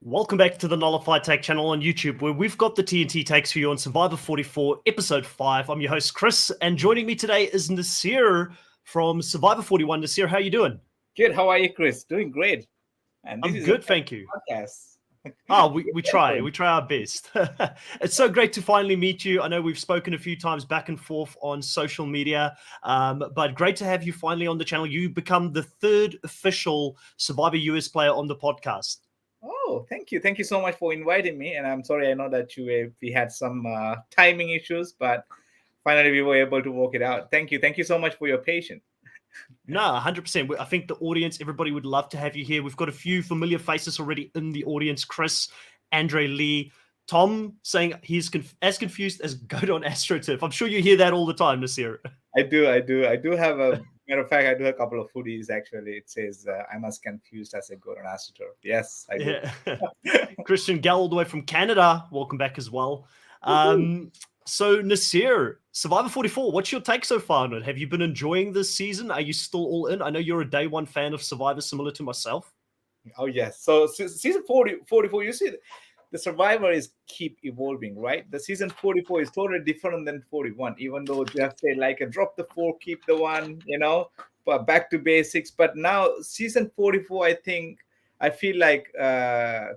Welcome back to the Nullified Take channel on YouTube, where we've got the TNT takes for you on Survivor 44, Episode 5. I'm your host, Chris, and joining me today is Naseer from Survivor 41. Naseer, how are you doing? Good. How are you, Chris? Doing great. And this I'm is good, thank you. Podcast. We try our best. It's so great to finally meet you. I know we've spoken a few times back and forth on social media, but great to have you finally on the channel. You become the third official Survivor US player on the podcast. Oh, thank you. Thank you so much for inviting me. And I'm sorry, I know that we had some timing issues, but finally we were able to work it out. Thank you. Thank you so much for your patience. No, 100%. I think the audience, everybody would love to have you here. We've got a few familiar faces already in the audience. Chris, Andre Lee, Tom saying he's as confused as goat on AstroTurf. I'm sure you hear that all the time, Naseer. I do have a matter of fact, I do a couple of hoodies actually. It says I'm as confused as a goat on AstroTurf. Yes, I do. Yeah. Christian Gall all the way from Canada. Welcome back as well. So Naseer, Survivor 44, what's your take so far on it? Have you been enjoying this season? Are you still all in? I know you're a day one fan of Survivor, similar to myself. Oh, yes. So season 44, you see, the Survivor keep evolving, right? The season 44 is totally different than 41, even though they have said like drop the 4, keep the 1, but back to basics. But now season 44, I feel like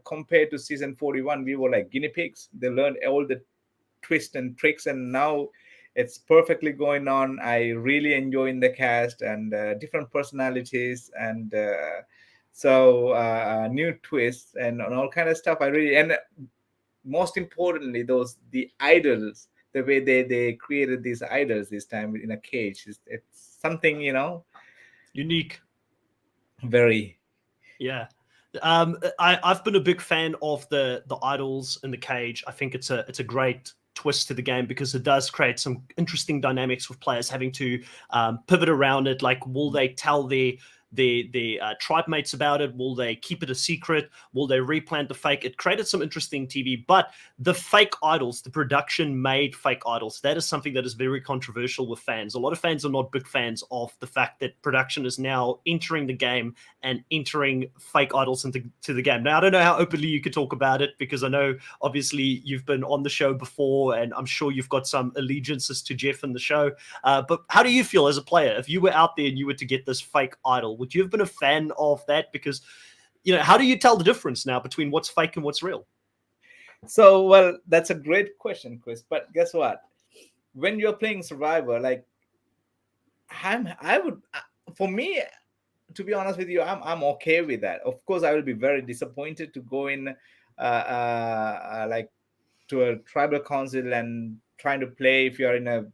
compared to season 41, we were like guinea pigs. They learned all the twists and tricks, and now it's perfectly going on. I really enjoying the cast and different personalities and new twists and all kind of stuff. And most importantly, the idols, the way they created these idols this time in a cage, it's something unique. Very. Yeah. I've been a big fan of the idols in the cage. I think it's a great twist to the game because it does create some interesting dynamics with players having to pivot around it. Like, will they tell the tribe mates about it? Will they keep it a secret? Will they replant the fake? It created some interesting TV, but the fake idols, the production made fake idols, that is something that is very controversial with fans. A lot of fans are not big fans of the fact that production is now entering the game and entering fake idols into the game. Now, I don't know how openly you could talk about it because I know obviously you've been on the show before and I'm sure you've got some allegiances to Jeff in the show. But how do you feel as a player if you were out there and you were to get this fake idol? Would you have been a fan of that? Because, how do you tell the difference now between what's fake and what's real? So, well, that's a great question, Chris. But guess what? When you're playing Survivor, like, for me, to be honest with you, I'm okay with that. Of course, I will be very disappointed to go in, like, to a tribal council and trying to play if you're in a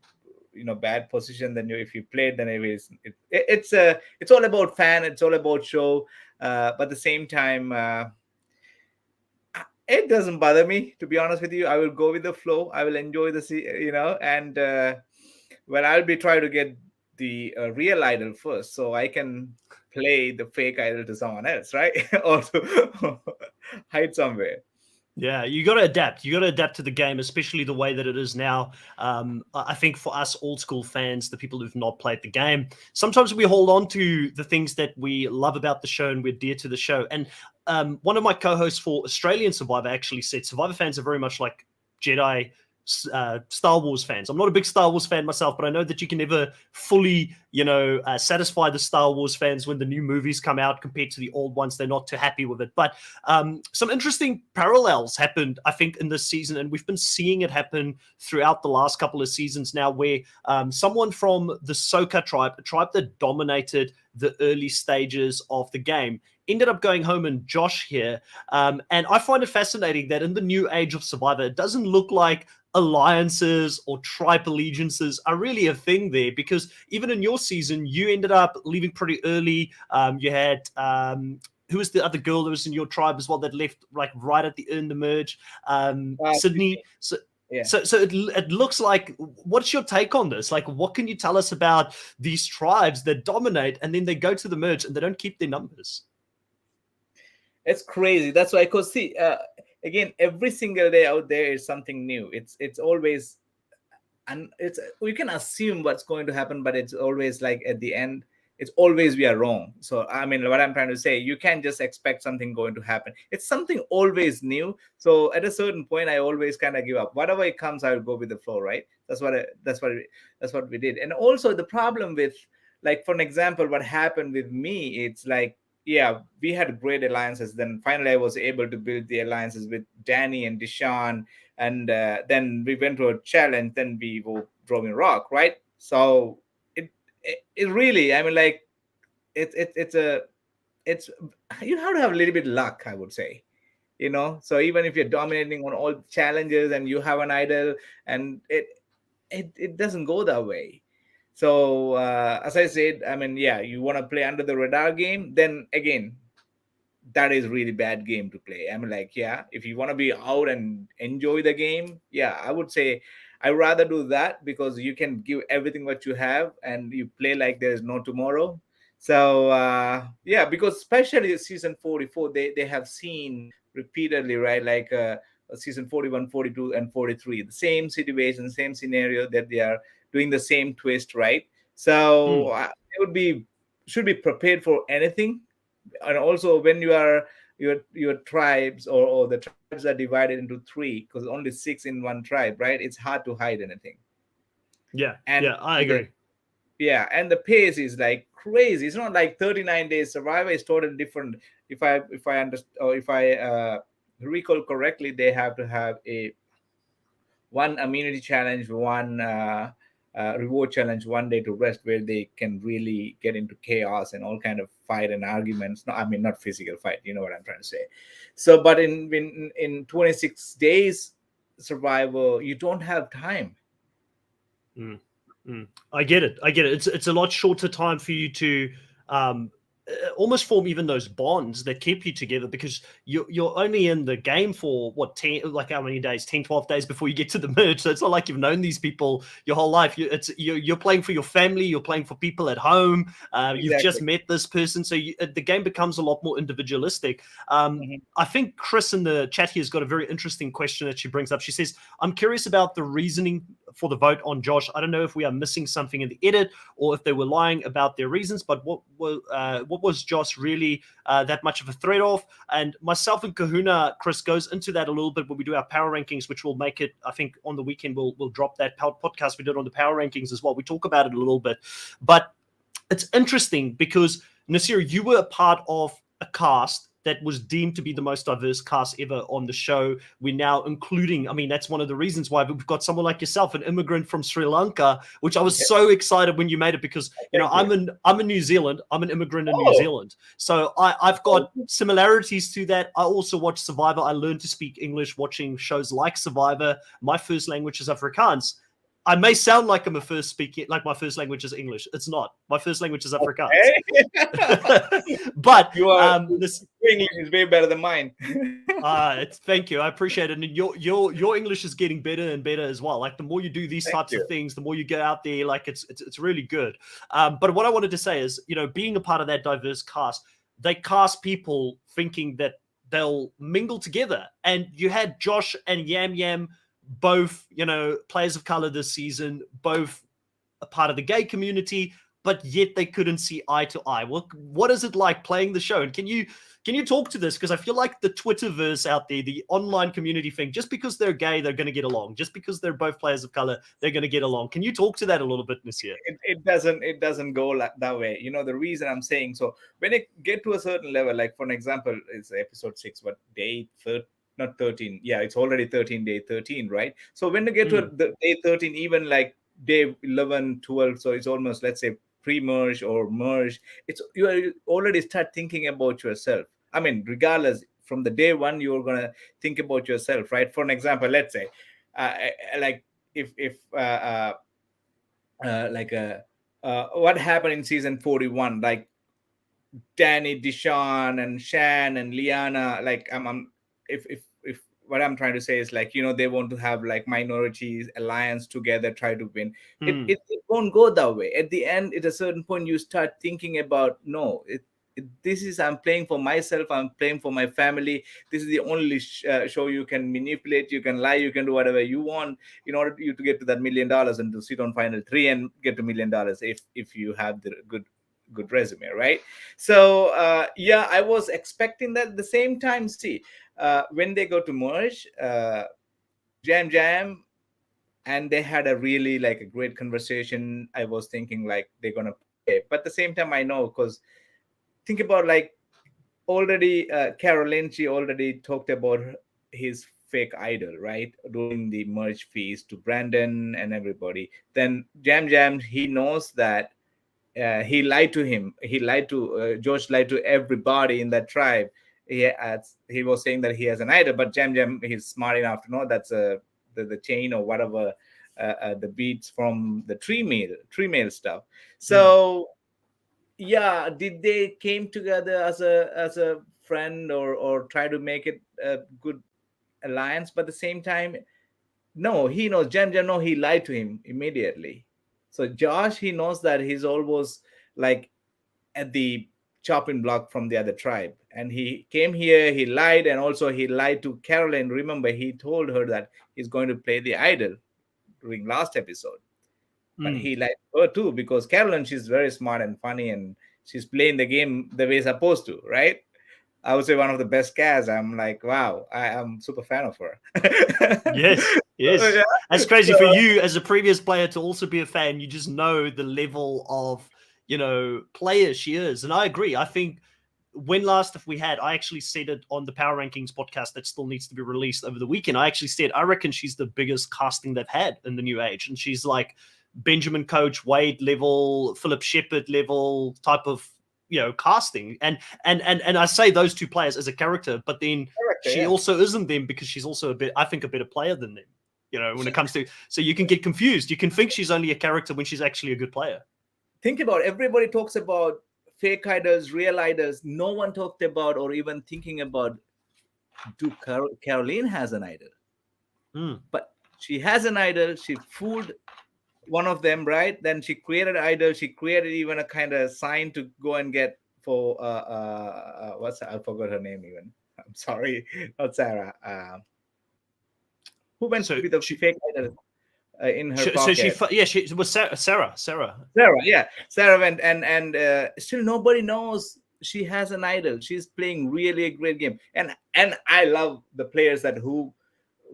bad position. Then if you play, then it's all about fan, it's all about show, but at the same time it doesn't bother me, to be honest with you. I will go with the flow. I will enjoy and I'll be trying to get the real idol first so I can play the fake idol to someone else, right? Or to hide somewhere. Yeah, you got to adapt. You got to adapt to the game, especially the way that it is now. I think for us old school fans, the people who've not played the game, sometimes we hold on to the things that we love about the show and we're dear to the show. And one of my co-hosts for Australian Survivor actually said Survivor fans are very much like Jedi Star Wars fans. I'm not a big Star Wars fan myself, but I know that you can never fully, satisfy the Star Wars fans when the new movies come out compared to the old ones. They're not too happy with it. But some interesting parallels happened, I think, in this season, and we've been seeing it happen throughout the last couple of seasons now, where someone from the Soka tribe, a tribe that dominated the early stages of the game, ended up going home, and Josh here. And I find it fascinating that in the new age of Survivor, it doesn't look like alliances or tribe allegiances are really a thing there, because even in your season, you ended up leaving pretty early. You had who was the other girl that was in your tribe as well that left like right at the end of the merge? Sydney. So Yeah. So it looks like, what's your take on this? Like, what can you tell us about these tribes that dominate and then they go to the merge and they don't keep their numbers? It's crazy. That's why, because see, again, every single day out there is something new. It's always, and it's, we can assume what's going to happen, but it's always like at the end, it's always we are wrong. So I mean, what I'm trying to say, you can't just expect something going to happen. It's something always new. So at a certain point, I always kind of give up. Whatever it comes, I will go with the flow, right? That's what we did. And also the problem with, like, for an example, what happened with me, it's like, yeah, we had great alliances. Then finally, I was able to build the alliances with Danny and Deshaun, and then we went to a challenge. Then we were drawing rock, right? So it really, I mean, like, it's you have to have a little bit luck, I would say. So even if you're dominating on all challenges and you have an idol, and it doesn't go that way. So as I said, I mean, yeah, you want to play under the radar game, then again, that is really bad game to play. I mean, like, yeah, if you want to be out and enjoy the game, yeah, I would say I rather do that, because you can give everything what you have and you play like there is no tomorrow. So yeah, because especially season 44, they have seen repeatedly, right? Like season 41, 42, and 43, the same situation, same scenario, that they are doing the same twist, right? So they would be should be prepared for anything. And also, when you are your tribes, or the tribes are divided into three, because only six in one tribe, right? It's hard to hide anything. Yeah, And I agree. and the pace is like crazy. It's not like 39 days Survivor is totally different. If I understand, or if I recall correctly, they have to have a one immunity challenge, one reward challenge, one day to rest, where they can really get into chaos and all kind of fight and arguments. No, I mean, not physical fight. You know what I'm trying to say. So, but in 26 days survival, you don't have time. I get it. It's a lot shorter time for you to almost form even those bonds that keep you together, because you're only in the game for what, 10, like how many days, 10, 12 days before you get to the merge. So it's not like you've known these people your whole life. You're playing for your family, you're playing for people at home. You've just met this person, so the game becomes a lot more individualistic. I think Chris in the chat here has got a very interesting question that she brings up. She says, I'm curious about the reasoning for the vote on Josh. I don't know if we are missing something in the edit or if they were lying about their reasons, but what was Josh really that much of a threat of? And myself and Kahuna, Chris, goes into that a little bit when we do our power rankings, which will make it, I think, on the weekend we'll drop that podcast we did on the power rankings as well. We talk about it a little bit, but it's interesting because, Naseer, you were a part of a cast that was deemed to be the most diverse cast ever on the show. We're now including, I mean, that's one of the reasons why we've got someone like yourself, an immigrant from Sri Lanka, which I was so excited when you made it, because, I'm in New Zealand. I'm an immigrant in New Zealand. So I've got similarities to that. I also watch Survivor. I learned to speak English watching shows like Survivor. My first language is Afrikaans. I may sound like I'm a first speaking, like my first language is English. It's not. My first language is Afrikaans. But this English is way better than mine. Thank you. I appreciate it. And your English is getting better and better as well. Like, the more you do these types of things, the more you get out there. Like, it's really good. But what I wanted to say is, being a part of that diverse cast, they cast people thinking that they'll mingle together. And you had Josh and Yam Yam, both, players of color this season, both a part of the gay community. but yet they couldn't see eye to eye. What is it like playing the show? And can you talk to this? Because I feel like the Twitterverse out there, the online community thing, just because they're gay, they're going to get along. Just because they're both players of color, they're going to get along. Can you talk to that a little bit, Naseer? It doesn't go that way. The reason I'm saying, so when it get to a certain level, like for an example, it's episode 6, but day not 13. Yeah, it's already 13, day 13, right? So when you get to the day 13, even like day 11, 12, so it's almost, let's say, pre-merge or merge, you already start thinking about yourself. I mean, regardless, from the day one, you're gonna think about yourself, right? For an example, let's say, like if like what happened in season 41, like Danny, Deshaun, and Shan and Liana, like if what I'm trying to say is, like, they want to have like minorities alliance together, try to win. It won't go that way. At the end, at a certain point, you start thinking about, no, this is, I'm playing for myself, I'm playing for my family. This is the only show you can manipulate, you can lie, you can do whatever you want in order you to get to that $1 million and to sit on final 3 and get to $1 million if you have the good resume, right? So yeah, I was expecting that. At the same time, see, when they go to merge, Jam and they had a really like a great conversation. I was thinking like they're gonna play, but at the same time, I know, because think about, like, already Caroline, she already talked about his fake idol, right, during the merge feast to Brandon and everybody. Then Jam, he knows that he lied to him. He lied to Josh, lied to everybody in that tribe. He was saying that he has an idol, but Jam, he's smart enough to know that's the chain or whatever, the beats from the tree mail stuff. So yeah, did they came together as a friend or try to make it a good alliance? But at the same time, no, he knows, Jam, no, he lied to him immediately. So Josh, he knows that he's always like at the chopping block from the other tribe, and he came here, he lied, and also he lied to Caroline. Remember, he told her that he's going to play the idol during last episode, but he lied to her too, because Caroline, she's very smart and funny, and she's playing the game the way it's supposed to, right? I would say one of the best cast. I'm like, wow, I am super fan of her. Yes. Yeah. That's crazy for you as a previous player to also be a fan. You just know the level of, player she is. And I agree. I think when last if we had, I actually said it on the Power Rankings podcast that still needs to be released over the weekend. I actually said, I reckon she's the biggest casting they've had in the new age. And she's like Benjamin Coach Wade level, Philip Shepherd level type of, casting. And I say those two players as a character, but then she also isn't them, because she's also a better player than them, when it comes to, so you can get confused. You can think she's only a character when she's actually a good player. Think about, everybody talks about fake idols, real idols. No one talked about or even thinking about, do Caroline has an idol? But she has an idol. She fooled one of them, right? Then she created an idol. She created even a kind of sign to go and get for I forgot her name even. I'm sorry, not Sarah. Who went with the fake idol in her pocket? She was Sarah. Sarah went, and still nobody knows she has an idol. She's playing really a great game, and I love the players that who,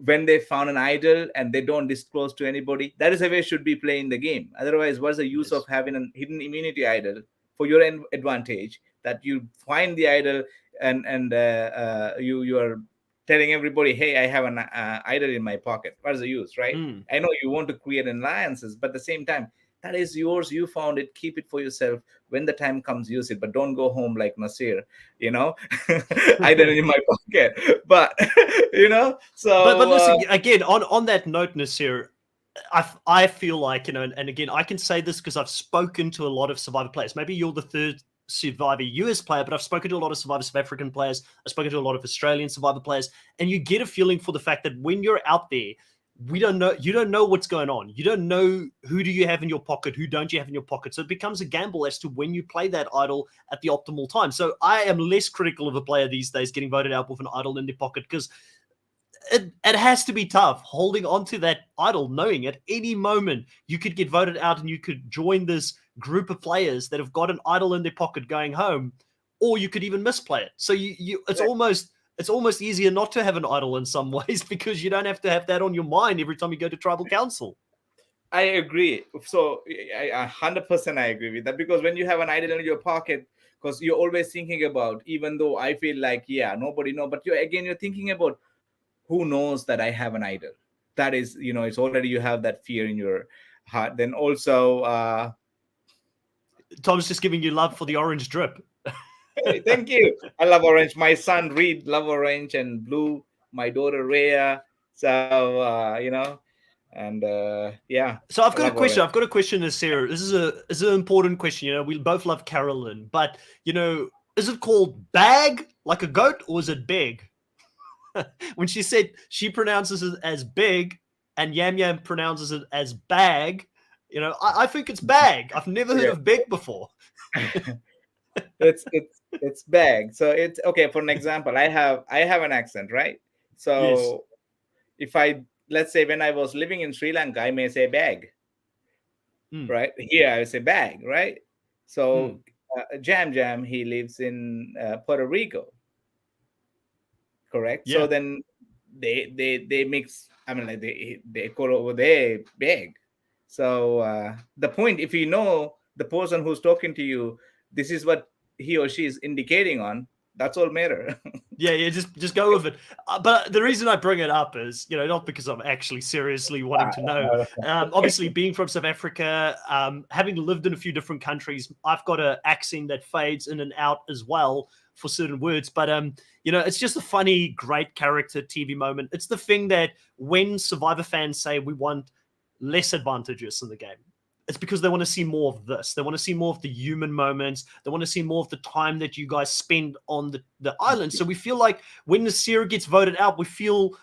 when they found an idol and they don't disclose to anybody, that is the way it should be playing the game. Otherwise, what's the use of having a hidden immunity idol for your advantage, that you find the idol and you are telling everybody, hey, I have an idol in my pocket. What is the use, right? I know you want to create alliances, but at the same time, that is yours. You found it. Keep it for yourself. When the time comes, use it. But don't go home like Naseer, idol in my pocket. But, so. But listen, again, on that note, Naseer, I feel like, and again, I can say this because I've spoken to a lot of Survivor players. Maybe you're the third Survivor US player, but I've spoken to a lot of Survivor South African players. I've spoken to a lot of Australian Survivor players, and you get a feeling for the fact that when you're out there, you don't know what's going on. You don't know who do you have in your pocket, who don't you have in your pocket. So it becomes a gamble as to when you play that idol at the optimal time. So I am less critical of a player these days getting voted out with an idol in their pocket, because it has to be tough holding on to that idol, knowing at any moment you could get voted out and you could join this group of players that have got an idol in their pocket going home, or you could even misplay it. So it's almost easier not to have an idol in some ways because you don't have to have that on your mind every time you go to tribal council. I agree. So 100% I agree with that, because when you have an idol in your pocket, because you're always thinking about, even though I feel like, yeah, nobody know, but you're thinking about, who knows that I have an idol. That is, it's already, you have that fear in your heart. Then also, Tom's just giving you love for the orange drip. hey, thank you. I love orange. My son Reed love orange and blue. My daughter Rhea. So and yeah. So I've I got a love question. orange. I've got a question, Naseer. This is an important question. We both love Carolyn, but is it called bag like a goat, or is it big? When she said she pronounces it as big and Yam Yam pronounces it as bag, I think it's bag. I've never heard Okay. of big before. It's bag. So it's okay. For an example, I have an accent, right? Yes. So if let's say when I was living in Sri Lanka, I may say bag, Mm, right? Here I say bag, right? So mm. Jam Jam, he lives in Puerto Rico, correct? So Yeah. then they mix. I mean, like they call over there bag. So the point, if you know the person who's talking to you, this is what he or she is indicating on. That's all matter. Yeah, just go with it. But the reason I bring it up is, not because I'm actually seriously wanting to know. Obviously, being from South Africa, having lived in a few different countries, I've got an accent that fades in and out as well for certain words. But it's just a funny, great character TV moment. It's the thing that when Survivor fans say we want less advantages in the game, it's because they want to see more of this. They want to see more of the human moments. They want to see more of the time that you guys spend on the island. So we feel like when Naseer gets voted out, we feel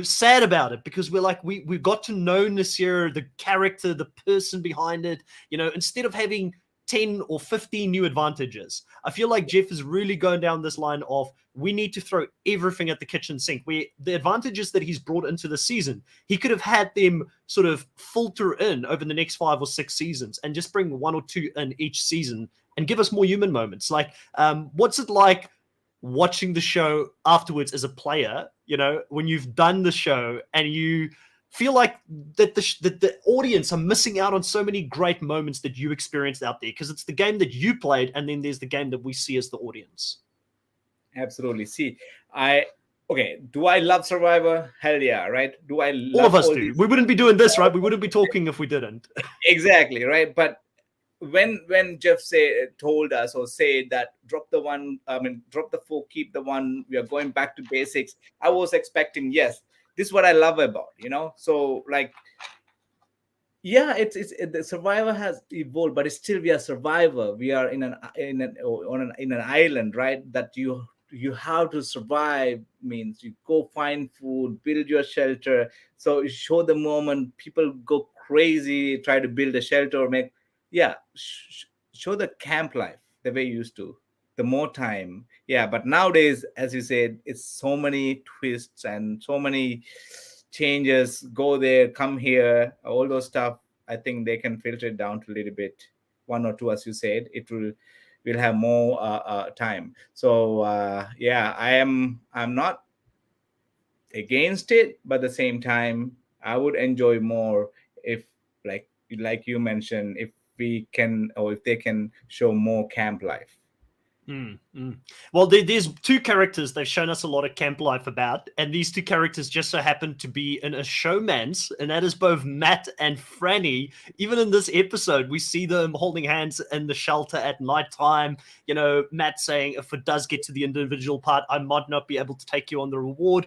sad about it because we're like, we got to know Naseer, the character, the person behind it, instead of having 10 or 15 new advantages. I feel like Jeff is really going down this line of we need to throw everything at the kitchen sink. The advantages that he's brought into the season, he could have had them sort of filter in over the next 5 or 6 seasons and just bring 1 or 2 in each season and give us more human moments. Like, what's it like watching the show afterwards as a player, when you've done the show and you feel like that the audience are missing out on so many great moments that you experienced out there because it's the game that you played and then there's the game that we see as the audience. Absolutely. See, do I love Survivor? Hell yeah, right? Do I love All of us all do. these? We wouldn't be doing this, right? We wouldn't be talking if we didn't. Exactly, right? But when Jeff told us or said that drop the 4, keep the 1, we are going back to basics, I was expecting, yes, this is what I love about, so like, yeah, the Survivor has evolved, but it's still, we are Survivor. We are in an island, right? That you have to survive, means you go find food, build your shelter. So you show the moment people go crazy, try to build a shelter or make, yeah, show the camp life the way you used to. The more time, yeah. But nowadays, as you said, it's so many twists and so many changes. Go there, come here, all those stuff. I think they can filter it down to a little bit, 1 or 2, as you said. We'll have more time. So yeah, I'm not against it, but at the same time, I would enjoy more if, like you mentioned, if we can, or if they can show more camp life. Well, there's 2 characters they've shown us a lot of camp life about, and these 2 characters just so happen to be in a showman's, and that is both Matt and Franny. Even in this episode, we see them holding hands in the shelter at nighttime. Matt saying, if it does get to the individual part, I might not be able to take you on the reward.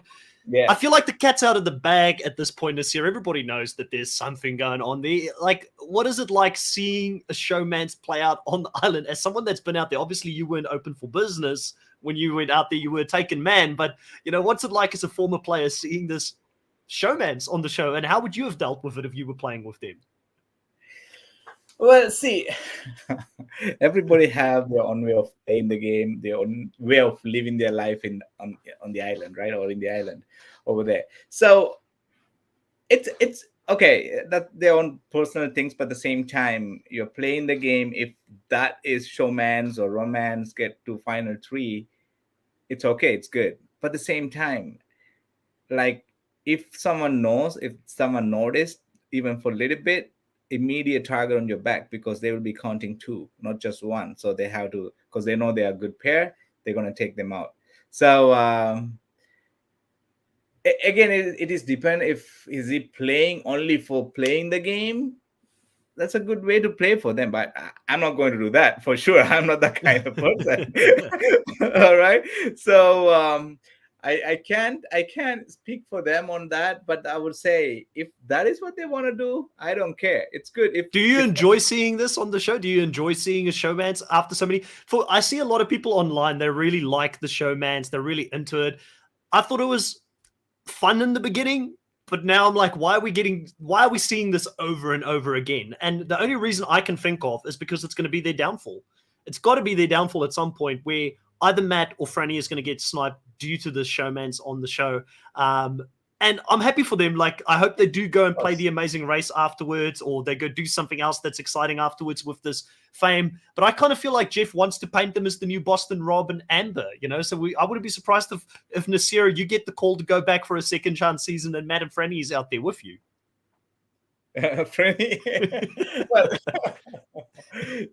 Yeah. I feel like the cat's out of the bag at this point this year. Everybody knows that there's something going on there. Like, what is it like seeing a showman's play out on the island? As someone that's been out there, obviously you weren't open for business when you went out there. You were a taken man. But, what's it like as a former player seeing this showman's on the show? And how would you have dealt with it if you were playing with them? Well, see, everybody have their own way of playing the game, their own way of living their life on the island, right, or in the island, over there. So it's okay that their own personal things, but at the same time, you're playing the game. If that is showman's or romance get to final three, it's okay, it's good. But at the same time, like if someone knows, if someone noticed even for a little bit, immediate target on your back, because they will be counting two, not just one. So they have to, because they know they are a good pair, they're going to take them out. So again, it is depend if is he playing only for playing the game. That's a good way to play for them, but I'm not going to do that for sure. I'm not that kind of person. All right. So I can't speak for them on that, but I would say if that is what they want to do, I don't care. It's good. Do you If enjoy seeing this on the show? Do you enjoy seeing a showmance after so many? For I see a lot of people online, they really like the showmance. They're really into it. I thought it was fun in the beginning, but now I'm like, why are we seeing this over and over again? And the only reason I can think of is because it's going to be their downfall. It's got to be their downfall at some point where either Matt or Franny is going to get sniped due to the showmans on the show. And I'm happy for them. Like, I hope they do go and play the Amazing Race afterwards, or they go do something else that's exciting afterwards with this fame. But I kind of feel like Jeff wants to paint them as the new Boston Rob and Amber, you know? So I wouldn't be surprised if Naseer, you get the call to go back for a second chance season and Matt and Franny is out there with you. Franny. Well,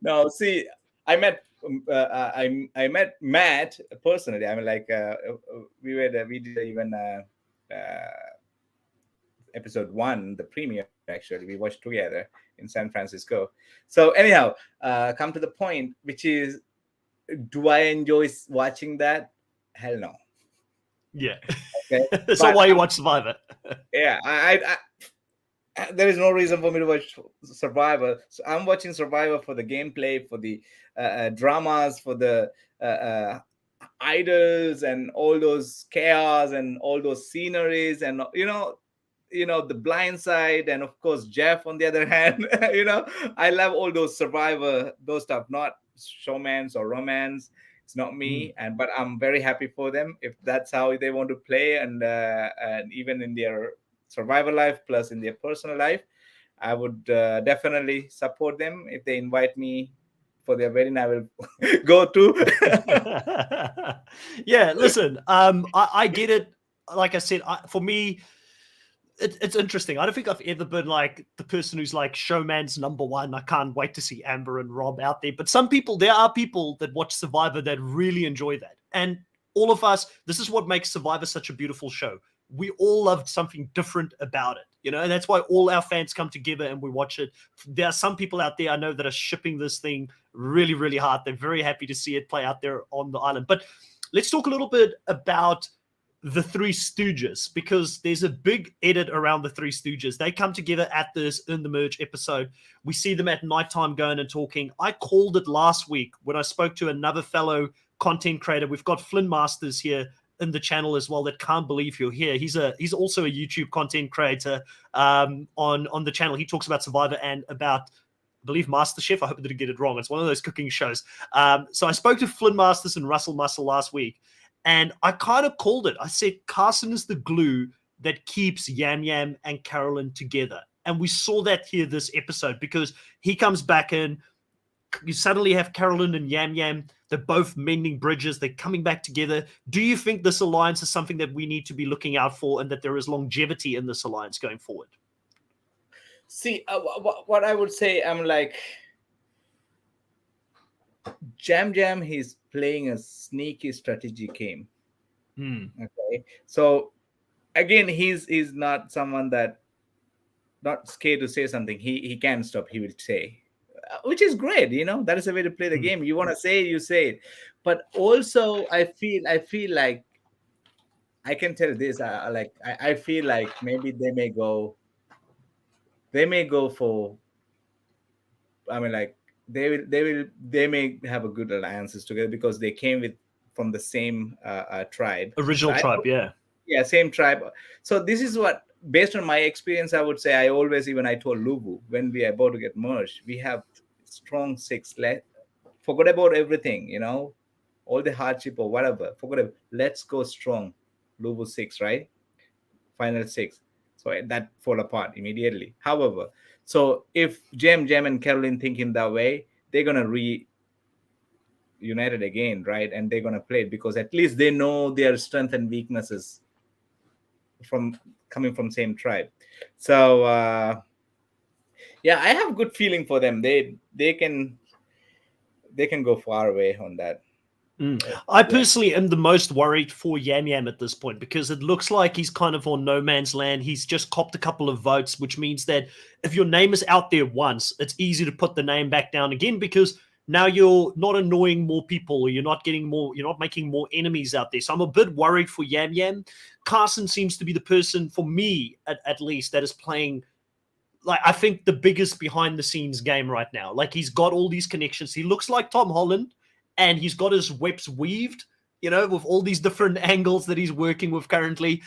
no, see, I met I met Matt personally. I mean, like we did even episode one, the premiere. Actually, we watched together in San Francisco. So anyhow, come to the point, which is, do I enjoy watching that? Hell no. Yeah. Okay. That's not why you watch Survivor. Yeah, there is no reason for me to watch Survivor. So I'm watching Survivor for the gameplay, for the dramas, for the idols, and all those chaos and all those sceneries, and the blind side, and of course Jeff on the other hand. I love all those Survivor, those stuff, not showmance or romance. It's not me, but I'm very happy for them if that's how they want to play, and even in their Survivor life plus in their personal life, I would definitely support them. If they invite me for their wedding, I will go to. Yeah, listen, I get it. Like I said, for me, it's interesting. I don't think I've ever been like the person who's like showman's number one. I can't wait to see Amber and Rob out there. But there are people that watch Survivor that really enjoy that. And all of us, this is what makes Survivor such a beautiful show. We all loved something different about it, and that's why all our fans come together and we watch it. There are some people out there I know that are shipping this thing really, really hard. They're very happy to see it play out there on the island. But let's talk a little bit about the Three Stooges, because there's a big edit around the Three Stooges. They come together at this In the Merge episode. We see them at nighttime going and talking. I called it last week when I spoke to another fellow content creator. We've got Flynn Masters here in the channel as well that can't believe you're here. He's also a YouTube content creator on the channel. He talks about Survivor and about, I believe, MasterChef. I hope I didn't get it wrong. It's one of those cooking shows. So I spoke to Flynn Masters and Russell Muscle last week, and I kind of called it. I said Carson is the glue that keeps Yam Yam and Carolyn together. And we saw that here this episode, because he comes back in. You suddenly have Carolyn and Yam Yam. They're both mending bridges. They're coming back together. Do you think this alliance is something that we need to be looking out for, and that there is longevity in this alliance going forward? See, what I would say, I'm like, Jam, he's playing a sneaky strategy game. Okay. So, again, he's not someone that not scared to say something. He can stop, he will say. Which is great, that is a way to play the game. You want to say it, you say it. But also, I feel like I can tell this. I feel like maybe they may go for. I mean, like they may have a good alliances together, because they came from the same tribe. Original tribe, yeah. Yeah, same tribe. So this is what, based on my experience, I would say, I told Lubu when we are about to get merged, we have strong six. Forget about everything, all the hardship or whatever. Forget it. Let's go strong. Lubu 6, right? final six. So that fall apart immediately. However, so if Jem and Caroline think in that way, they're gonna reunited again, right? And they're gonna play it because at least they know their strength and weaknesses from coming from same tribe. So yeah, I have good feeling for them. They can go far away on that. I Yeah. personally am the most worried for Yam Yam at this point because it looks like he's kind of on no man's land. He's just copped a couple of votes, which means that if your name is out there once, it's easy to put the name back down again because now you're not annoying more people or you're not making more enemies out there. So I'm a bit worried for Yam Yam. Carson seems to be the person, for me at least, that is playing like I think the biggest behind the scenes game right now. Like he's got all these connections. He looks like Tom Holland, and he's got his webs weaved, with all these different angles that he's working with currently.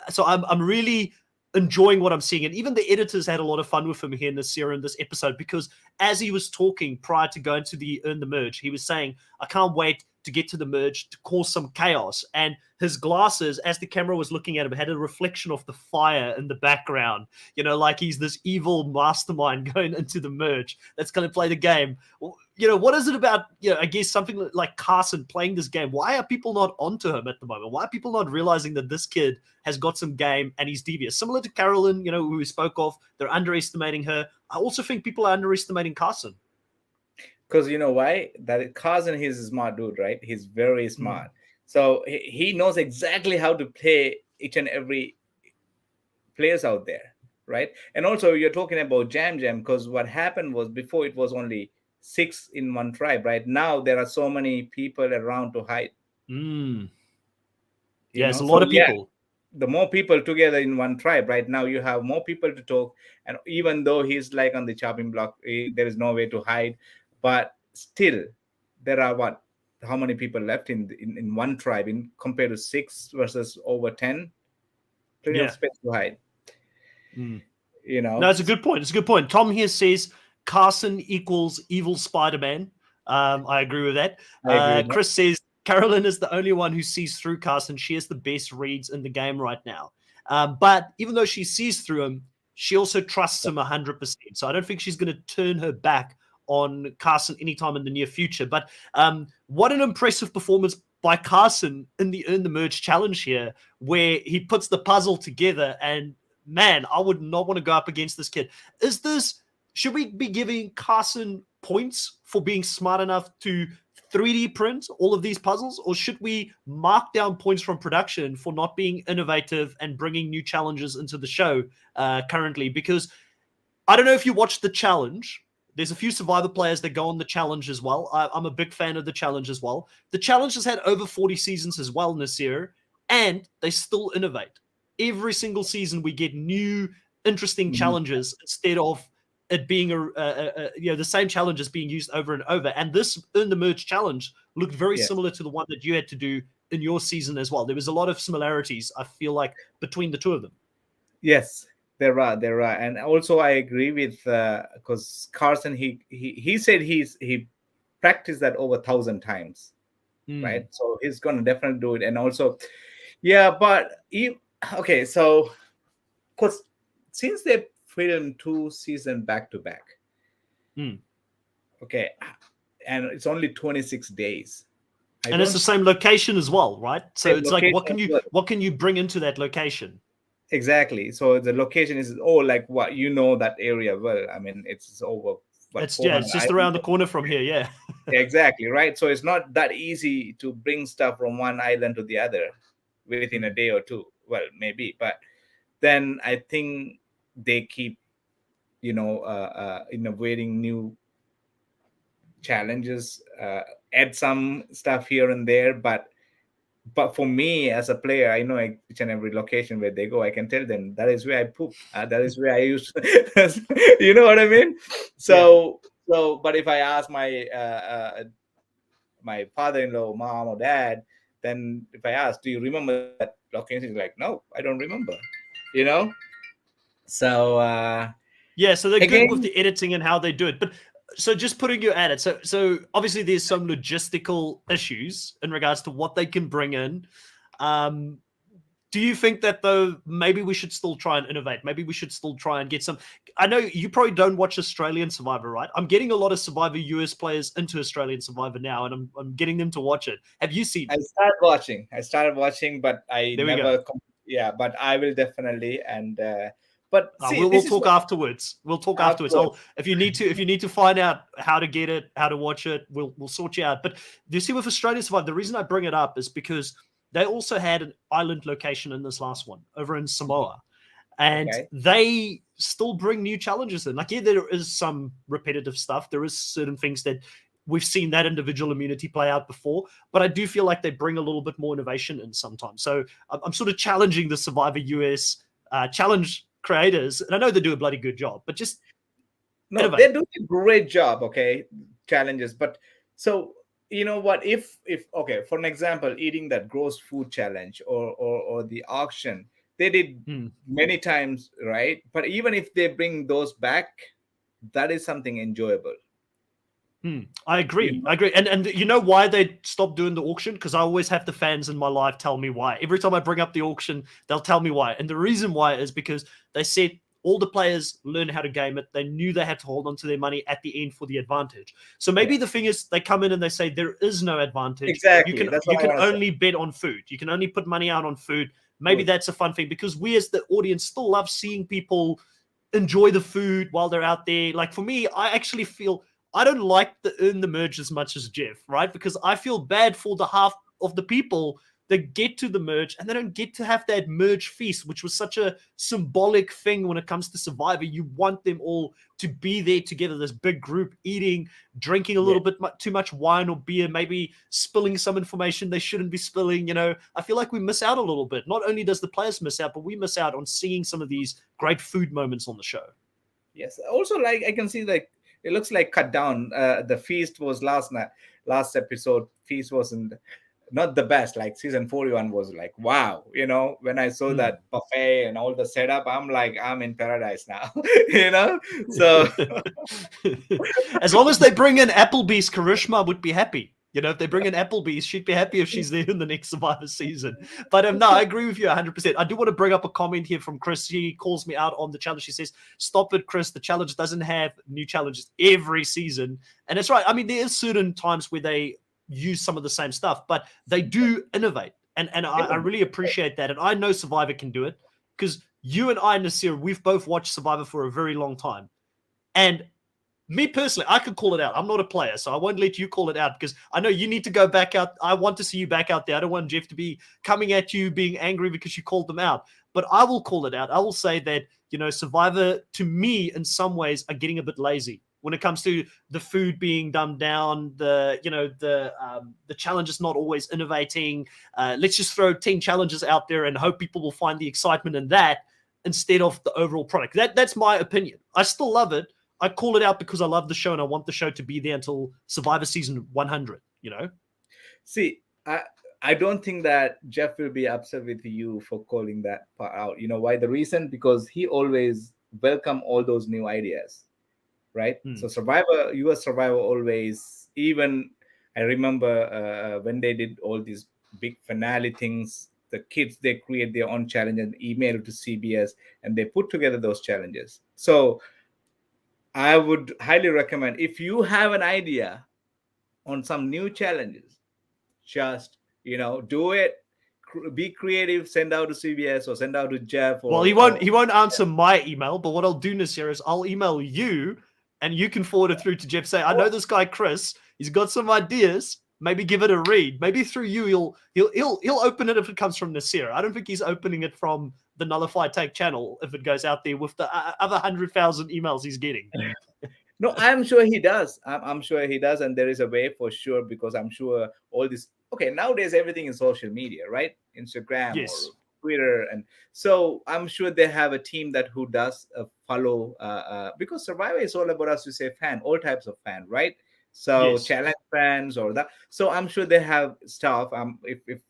So I'm really enjoying what I'm seeing, and even the editors had a lot of fun with him here in this episode because as he was talking prior to going to the Earn the Merge, he was saying, "I can't wait to get to the merge to cause some chaos." And his glasses, as the camera was looking at him, had a reflection of the fire in the background. Like he's this evil mastermind going into the merge that's going to play the game. What is it about, I guess something like Carson playing this game? Why are people not onto him at the moment? Why are people not realizing that this kid has got some game and he's devious? Similar to Carolyn, who we spoke of, they're underestimating her. I also think people are underestimating Carson. Because you know why? That Carson, he's a smart dude, right? He's very smart. So he knows exactly how to play each and every players out there, right? And also you're talking about Jam because what happened was before it was only 6 in one tribe, right? Now there are so many people around to hide. Yeah, it's a lot of people. The more people together in one tribe, right? Now you have more people to talk, and even though he's like on the chopping block, there is no way to hide, but still there are how many people left in one tribe in compared to 6 versus over 10? Plenty of space to hide. No, it's a good point. It's a good point. Tom here says Carson equals evil Spider-Man. I agree with that. Chris says Carolyn is the only one who sees through Carson. She has the best reads in the game right now. But even though she sees through him, she also trusts him 100%. So I don't think she's going to turn her back on Carson anytime in the near future. But what an impressive performance by Carson in the Earn the Merge challenge here, where he puts the puzzle together. And man, I would not want to go up against this kid. Should we be giving Carson points for being smart enough to 3D print all of these puzzles, or should we mark down points from production for not being innovative and bringing new challenges into the show currently? Because I don't know if you watched the challenge. There's a few Survivor players that go on the challenge as well. I'm a big fan of the challenge as well. The challenge has had over 40 seasons as well, Naseer, and they still innovate. Every single season, we get new, interesting challenges instead of it being the same challenges being used over and over. And this Earn the Merge challenge looked very similar to the one that you had to do in your season as well. There was a lot of similarities, I feel like, between the two of them. Yes, there are, and also I agree with because Carson he said he practiced that over 1,000 times, right? So he's gonna definitely do it, and also, but okay, so because since they filmed 2 seasons back to back, okay, and it's only 26 days. And it's the same location as well, right? So it's like, what can you bring into that location? Exactly. So the location is like what that area well. I mean, it's over. It's just around the corner from here. Yeah. Exactly, right. So it's not that easy to bring stuff from one island to the other within a day or two. Well, maybe, but then I think they keep, innovating new challenges, add some stuff here and there, but for me as a player, I know each and every location where they go. I can tell them that is where I poop. That is where I use. You know what I mean? So, but if I ask my father-in-law, mom or dad, then if I ask, do you remember that location? He's like, no, I don't remember. So so they're good with the editing and how they do it, but. So just putting you at it. So obviously there's some logistical issues in regards to what they can bring in. Do you think that though maybe we should still try and innovate? Maybe we should still try and get some. I know you probably don't watch Australian Survivor, right? I'm getting a lot of Survivor US players into Australian Survivor now, and I'm getting them to watch it. Have you seen I it? started watching, but I There we go. never. Yeah, but I will definitely. And but see, We'll this is talk what afterwards. We'll talk afterwards. afterwards. If you need to find out how to get it, how to watch it, we'll sort you out. But you see, with Australia Survivor, the reason I bring it up is because they also had an island location in this last one over in Samoa, and Okay. they still bring new challenges in. Like, yeah, there is some repetitive stuff. There is certain things that we've seen that individual immunity play out before, but I do feel like they bring a little bit more innovation in sometimes. So I'm sort of challenging the Survivor US challenge creators, and I know they do a bloody good job, but just No, innovate. they're doing a great job. Okay, challenges, but so you know what? If okay, for an example, eating that gross food challenge or the auction, they did many times, right? But even if they bring those back, that is something enjoyable. I agree. I agree. And you know why they stopped doing the auction? Because I always have the fans in my life tell me why. Every time I bring up the auction, they'll tell me why. And the reason why is because they said all the players learn how to game it. They knew they had to hold on to their money at the end for the advantage. So maybe the thing is they come in and they say there is no advantage. Exactly. You can only bet on food. You can only put money out on food. Maybe that's a fun thing because we as the audience still love seeing people enjoy the food while they're out there. Like for me, I actually feel I don't like the earn the merge as much as Jeff, right? Because I feel bad for the half of the people that get to the merge and they don't get to have that merge feast, which was such a symbolic thing when it comes to Survivor. You want them all to be there together, this big group, eating, drinking a little bit too much wine or beer, maybe spilling some information they shouldn't be spilling. You know, I feel like we miss out a little bit. Not only does the players miss out, but we miss out on seeing some of these great food moments on the show. Yes. Also, like I can see, like it looks like cut down. The feast was last episode. Feast wasn't not the best. Like season 41 was like, wow, you know, when I saw that buffet and all the setup, I'm like, I'm in paradise now. You know, so as long as they bring in Applebee's, Karishma would be happy. You know, if they bring in Applebee's, she'd be happy if she's there in the next Survivor season. But no, I agree with you 100%. I do want to bring up a comment here from Chris. She calls me out on the challenge. She says, stop it, Chris. The challenge doesn't have new challenges every season. And it's right. I mean, there is certain times where they use some of the same stuff, but they do innovate. And I really appreciate that. And I know Survivor can do it because you and I, Naseer, we've both watched Survivor for a very long time. And me personally, I could call it out. I'm not a player, so I won't let you call it out because I know you need to go back out. I want to see you back out there. I don't want Jeff to be coming at you, being angry because you called them out. But I will call it out. I will say that, you know, Survivor, to me, in some ways, are getting a bit lazy when it comes to the food being dumbed down, the challenges not always innovating. Let's just throw 10 challenges out there and hope people will find the excitement in that instead of the overall product. That's my opinion. I still love it. I call it out because I love the show and I want the show to be there until Survivor season 100, you know? See, I don't think that Jeff will be upset with you for calling that part out. You know why? The reason, because he always welcome all those new ideas, right? So US Survivor always, even I remember when they did all these big finale things, the kids, they create their own challenge and email to CBS and they put together those challenges. So I would highly recommend, if you have an idea on some new challenges, just, you know, do it, be creative, send out to CBS or send out to Jeff. Or, well, he won't answer my email, but what I'll do, Naseer, is I'll email you and you can forward it through to Jeff. Say, I know this guy, Chris, he's got some ideas. Maybe give it a read. Maybe through you, he'll open it if it comes from Naseer. I don't think he's opening it from the Nullified Take channel if it goes out there with the other 100,000 emails he's getting. No, I'm sure he does. I'm sure he does. And there is a way for sure, because I'm sure all this, okay, nowadays everything is social media, right? Instagram or Twitter. And so I'm sure they have a team that who does follow, because Survivor is all about, as you say, fan, all types of fan, right? So challenge fans or that. So I'm sure they have staff. If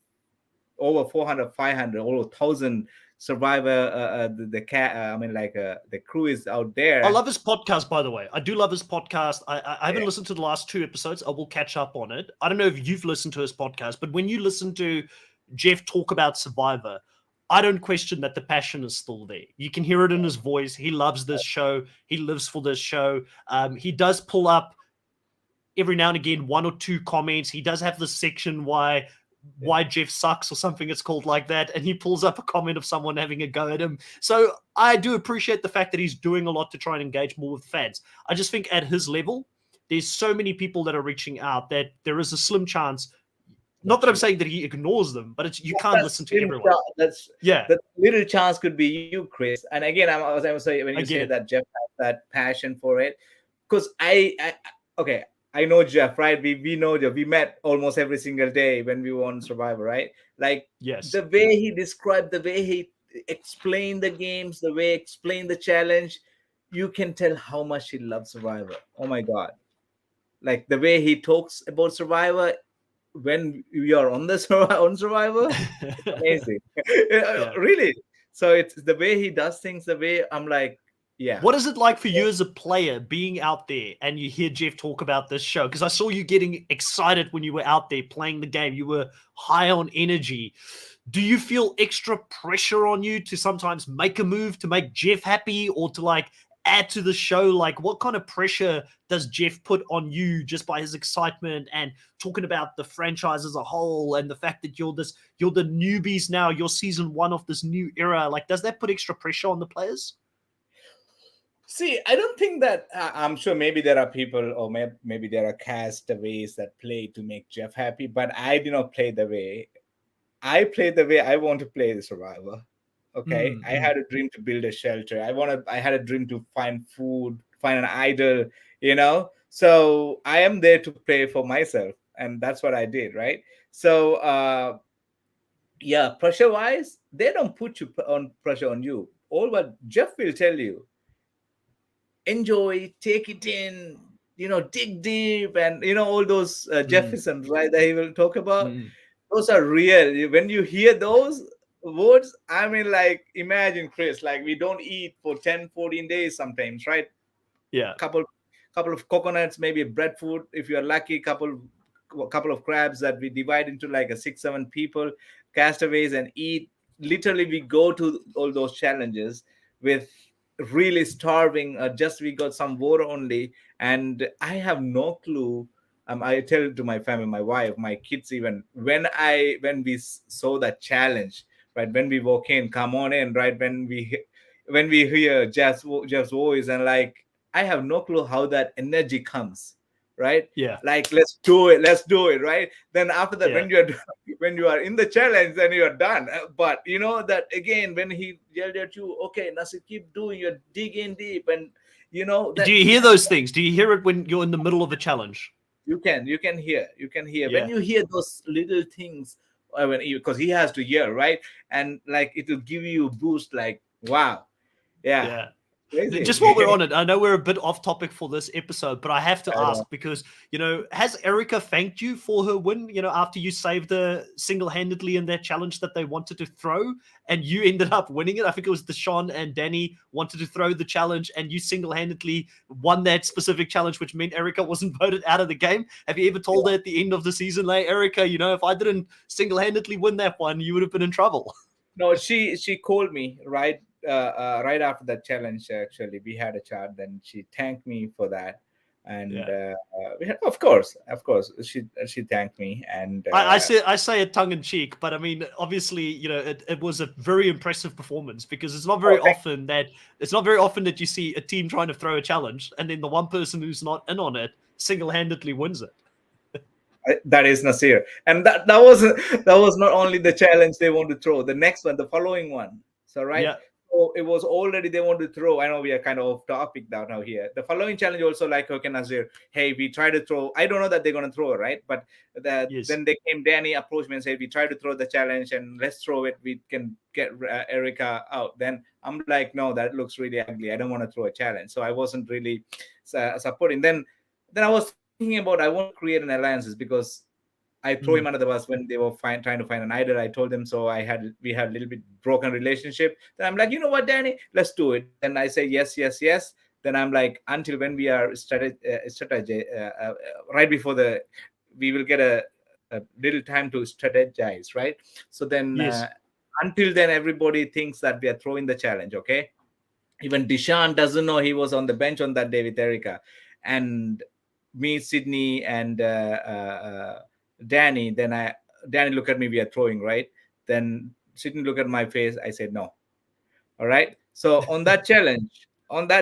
over 400, 500, over 1,000 Survivor, the crew is out there. I love his podcast, by the way. I do love his podcast. I haven't listened to the last 2 episodes. I will catch up on it. I don't know if you've listened to his podcast, but when you listen to Jeff talk about Survivor, I don't question that the passion is still there. You can hear it in his voice. He loves this show. He lives for this show. He does pull up every now and again one or two comments. He does have this section why Jeff sucks or something it's called like that, and he pulls up a comment of someone having a go at him. So I do appreciate the fact that he's doing a lot to try and engage more with fans. I just think at his level, there's so many people that are reaching out that there is a slim chance. Not that I'm saying that he ignores them, but you can't listen to everyone. That little chance could be you, Chris. And again, I was saying when you say that Jeff has that passion for it, because okay, I know Jeff, right? We know Jeff. We met almost every single day when we were on Survivor, right? Like, yes, the way he described, the way he explained the games, the way he explained the challenge, you can tell how much he loves Survivor. Oh my God. Like the way he talks about Survivor when we are on Survivor, it's amazing. Really. So it's the way he does things, the way I'm like, yeah. What is it like for you as a player being out there and you hear Jeff talk about this show? Because I saw you getting excited when you were out there playing the game. You were high on energy. Do you feel extra pressure on you to sometimes make a move to make Jeff happy or to like add to the show? Like, what kind of pressure does Jeff put on you just by his excitement and talking about the franchise as a whole and the fact that you're the newbies now, you're season 1 of this new era? Like, does that put extra pressure on the players? See, I don't think that I'm sure maybe there are people or maybe there are castaways that play to make Jeff happy, but I do not play the way I play the way I want to play the Survivor. Okay. I had a dream to build a shelter. I had a dream to find food, find an idol, So I am there to play for myself. And that's what I did, right? So yeah, pressure wise, they don't put you on pressure on you. All what Jeff will tell you, enjoy, take it in, dig deep, and all those Jeffersons, right, that he will talk about. Those are real. When you hear those words, I mean, like, imagine, Chris, like, we don't eat for 10, 14 days sometimes, right? Yeah. Couple of coconuts, maybe breadfruit, if you're lucky, couple of crabs that we divide into like a 6-7 people, castaways, and eat. Literally, we go to all those challenges with really starving, just we got some water only, and I have no clue. I tell to my family, my wife, my kids, even when we saw that challenge, right, when we walk in, come on in, right, when we hear Jeff's voice, and like, I have no clue how that energy comes, right? Yeah. Like, let's do it, right? Then after that, when you are in the challenge, then you are done. But you know that again, when he yelled at you, okay, Naseer, keep doing, you're digging deep, and that. Do you hear those things? Do you hear it when you're in the middle of a challenge? You can hear. Yeah. When you hear those little things, because he has to hear, right? And like, it will give you a boost, like, wow. Yeah. Crazy. Just while we're on it, I know we're a bit off topic for this episode, but I have to ask because, has Erica thanked you for her win, after you saved her single-handedly in that challenge that they wanted to throw and you ended up winning it? I think it was Deshaun and Danny wanted to throw the challenge and you single-handedly won that specific challenge, which meant Erica wasn't voted out of the game. Have you ever told her at the end of the season, like, Erica, if I didn't single-handedly win that one, you would have been in trouble? No, she called me right after that challenge. Actually, we had a chat. Then she thanked me for that, and we had, of course, she thanked me. And I say it tongue in cheek, but I mean, obviously, it was a very impressive performance because it's not very often that you see a team trying to throw a challenge and then the one person who's not in on it single-handedly wins it. That is Naseer, and that was not only the challenge they want to throw. The next one, the following one. So right. Yeah. So it was already they want to throw. I know we are kind of off topic now here. The following challenge also, like, okay, Naseer, hey, we try to throw. I don't know that they're gonna throw, right? But then they came. Danny approached me and said, we try to throw the challenge and let's throw it. We can get Erica out. Then I'm like, no, that looks really ugly. I don't want to throw a challenge. So I wasn't really supporting. Then I was thinking about, I want to create an alliances because I throw him under the bus when they were trying to find an idol. I told them so. We had a little bit broken relationship. Then I'm like, you know what, Danny, let's do it. Then I say yes. Then I'm like, until when we are strategy right before we will get a little time to strategize, right? So then until then, everybody thinks that we are throwing the challenge. Okay, even Dishan doesn't know he was on the bench on that day with Erica, and me, Sydney, and Danny. Danny look at me. We are throwing, right? Then Sydney look at my face. I said no. All right. So on that Yeah.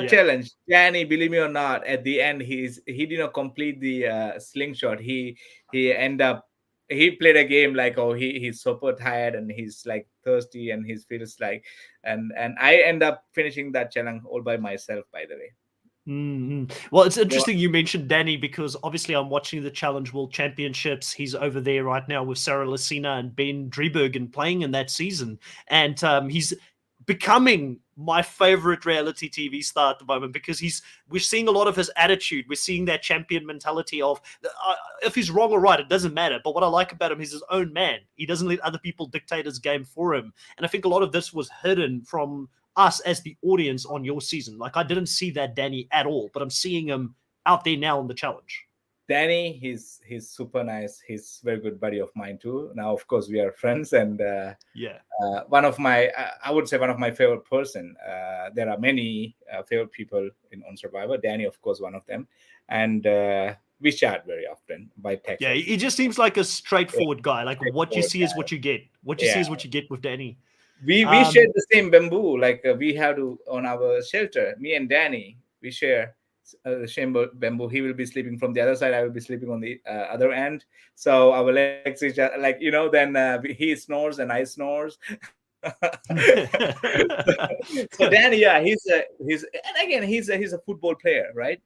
challenge, Danny, believe me or not, at the end he did not complete the slingshot. He end up he played a game like, oh, he's super tired and he's like thirsty and he feels like, and I end up finishing that challenge all by myself, by the way. Well, it's So, interesting you mentioned Danny because obviously I'm watching the Challenge World Championships. He's over there right now with Sarah Lucina and Ben Driebergen playing in that season. And he's becoming my favorite reality TV star at the moment because we're seeing a lot of his attitude. We're seeing that champion mentality of if he's wrong or right, it doesn't matter. But what I like about him, he's his own man. He doesn't let other people dictate his game for him. And I think a lot of this was hidden from us as the audience on your season. Like I didn't see that Danny at all, but I'm seeing him out there now in the challenge. Danny, he's super nice. He's very good buddy of mine too. Now, of course, we are friends, and Yeah. one of my I would say one of my favorite person. There are many favorite people in on Survivor. Danny, of course, one of them, and we chat very often by text Yeah, at he least. just seems like a Yeah, straightforward guy. Like what you straightforward see is guy. what you get. What you see Yeah, is what you get with Danny. we share Um, the same bamboo. Like we have to on our shelter. Me and Danny, we share the same bamboo. He will be sleeping from the other side. I will be sleeping on the other end. So our legs each other, like then he snores and I snores. So Danny, yeah, he's and again he's a football player, right?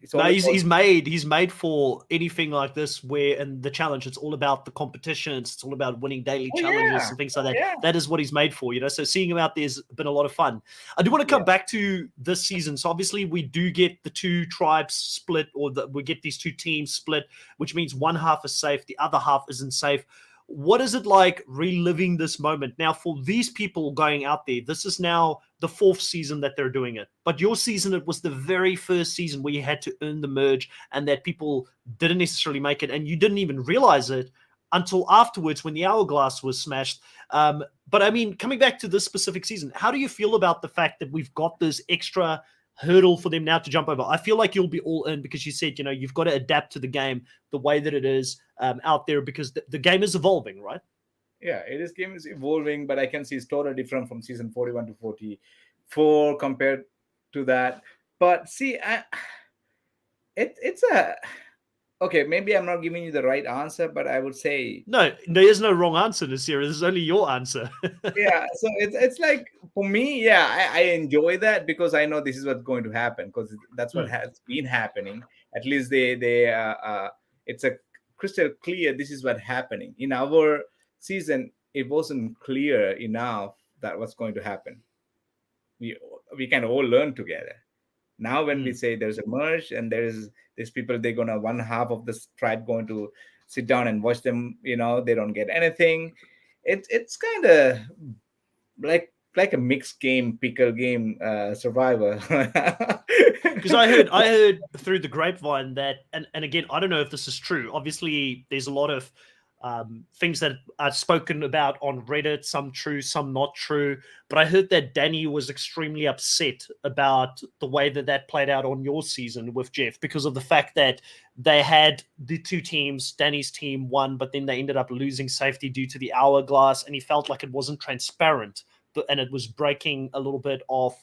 It's No, all about. he's made for anything like this where in the challenge it's all about the competitions, it's all about winning daily Oh challenges yeah, and things like oh that. yeah, That is what he's made for, you know. So seeing him out there's been a lot of fun. I do want to come yeah. back to this season. So obviously we do get the two tribes split, or we get these two teams split, which means one half is safe, the other half isn't safe. What is it like reliving this moment now for these people going out there? This is now the fourth season that they're doing it, but your season, it was the very first season where you had to earn the merge and that people didn't necessarily make it and you didn't even realize it until afterwards when the hourglass was smashed. But I mean, coming back to this specific season, how do you feel about the fact that we've got this extra hurdle for them now to jump over? I feel like you'll be all in because you said, you know, you've got to adapt to the game the way that it is out there because the game is evolving, right? Yeah, it is game is evolving, but I can see it's totally different from season 41 to 44 compared to that. But see, it's a okay. Maybe I'm not giving you the right answer, but I would say No, there is no wrong answer, Naseer. This is only your answer. yeah. So it's like for me, yeah, I enjoy that because I know this is what's going to happen because that's what Mm. has been happening. At least it's a crystal clear. This is what happening in our season. It wasn't clear enough that what's going to happen. we we can all learn together. Now when we Mm. say there's a merge and there's people, they're gonna one half of this tribe going to sit down and watch them, they don't get anything. It's kind of like a mixed game, pickle game, survivor. Because I heard through the grapevine that, and again, I don't know if this is true. Obviously, there's a lot of things that are spoken about on Reddit, some true, some not true. But I heard that Danny was extremely upset about the way that that played out on your season with Jeff because of the fact that they had the two teams. Danny's team won, but then they ended up losing safety due to the hourglass, and he felt like it wasn't transparent, and it was breaking a little bit of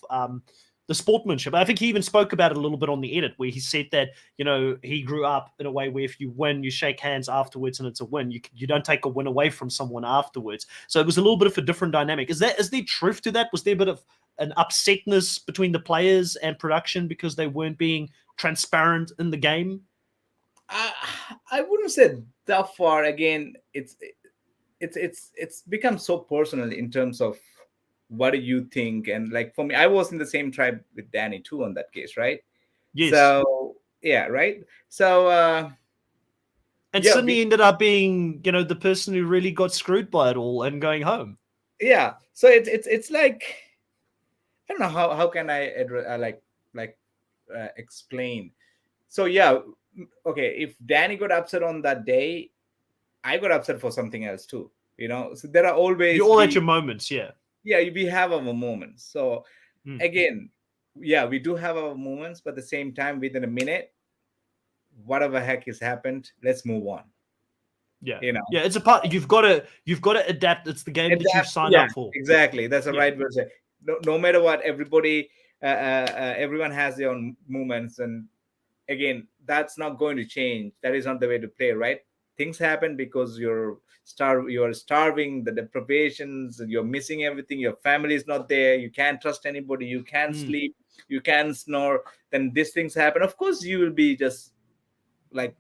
the sportsmanship. I think he even spoke about it a little bit on the edit where he said that, you know, he grew up in a way where if you win, you shake hands afterwards and it's a win. You don't take a win away from someone afterwards. So it was a little bit of a different dynamic. Is there truth to that? Was there a bit of an upsetness between the players and production because they weren't being transparent in the game? I, I wouldn't say that far. Again, it's become so personal in terms of what do you think. And like for me, I was in the same tribe with Danny too on that case, right? Yes. So yeah, right. So And yeah, Sydney ended up being, you know, the person who really got screwed by it all and going home. yeah. So it's like I don't know how can I explain. So yeah, okay. If Danny got upset on that day, I got upset for something else too So there are always You're all at your moments, yeah. we have our moments. So again, we do have our moments, but at the same time, within a minute, whatever heck has happened, let's move on. Yeah, yeah, it's a part. You've got to adapt. It's the game that you've signed up for. Exactly, that's the right word to say. No matter what, everyone has their own movements, and again, that's not going to change. That is not the way to play, right? Things happen because you're starving, the deprivations, you're missing everything. Your family is not there. You can't trust anybody. You can't sleep. You can't snore. Then these things happen. Of course, you will be just like.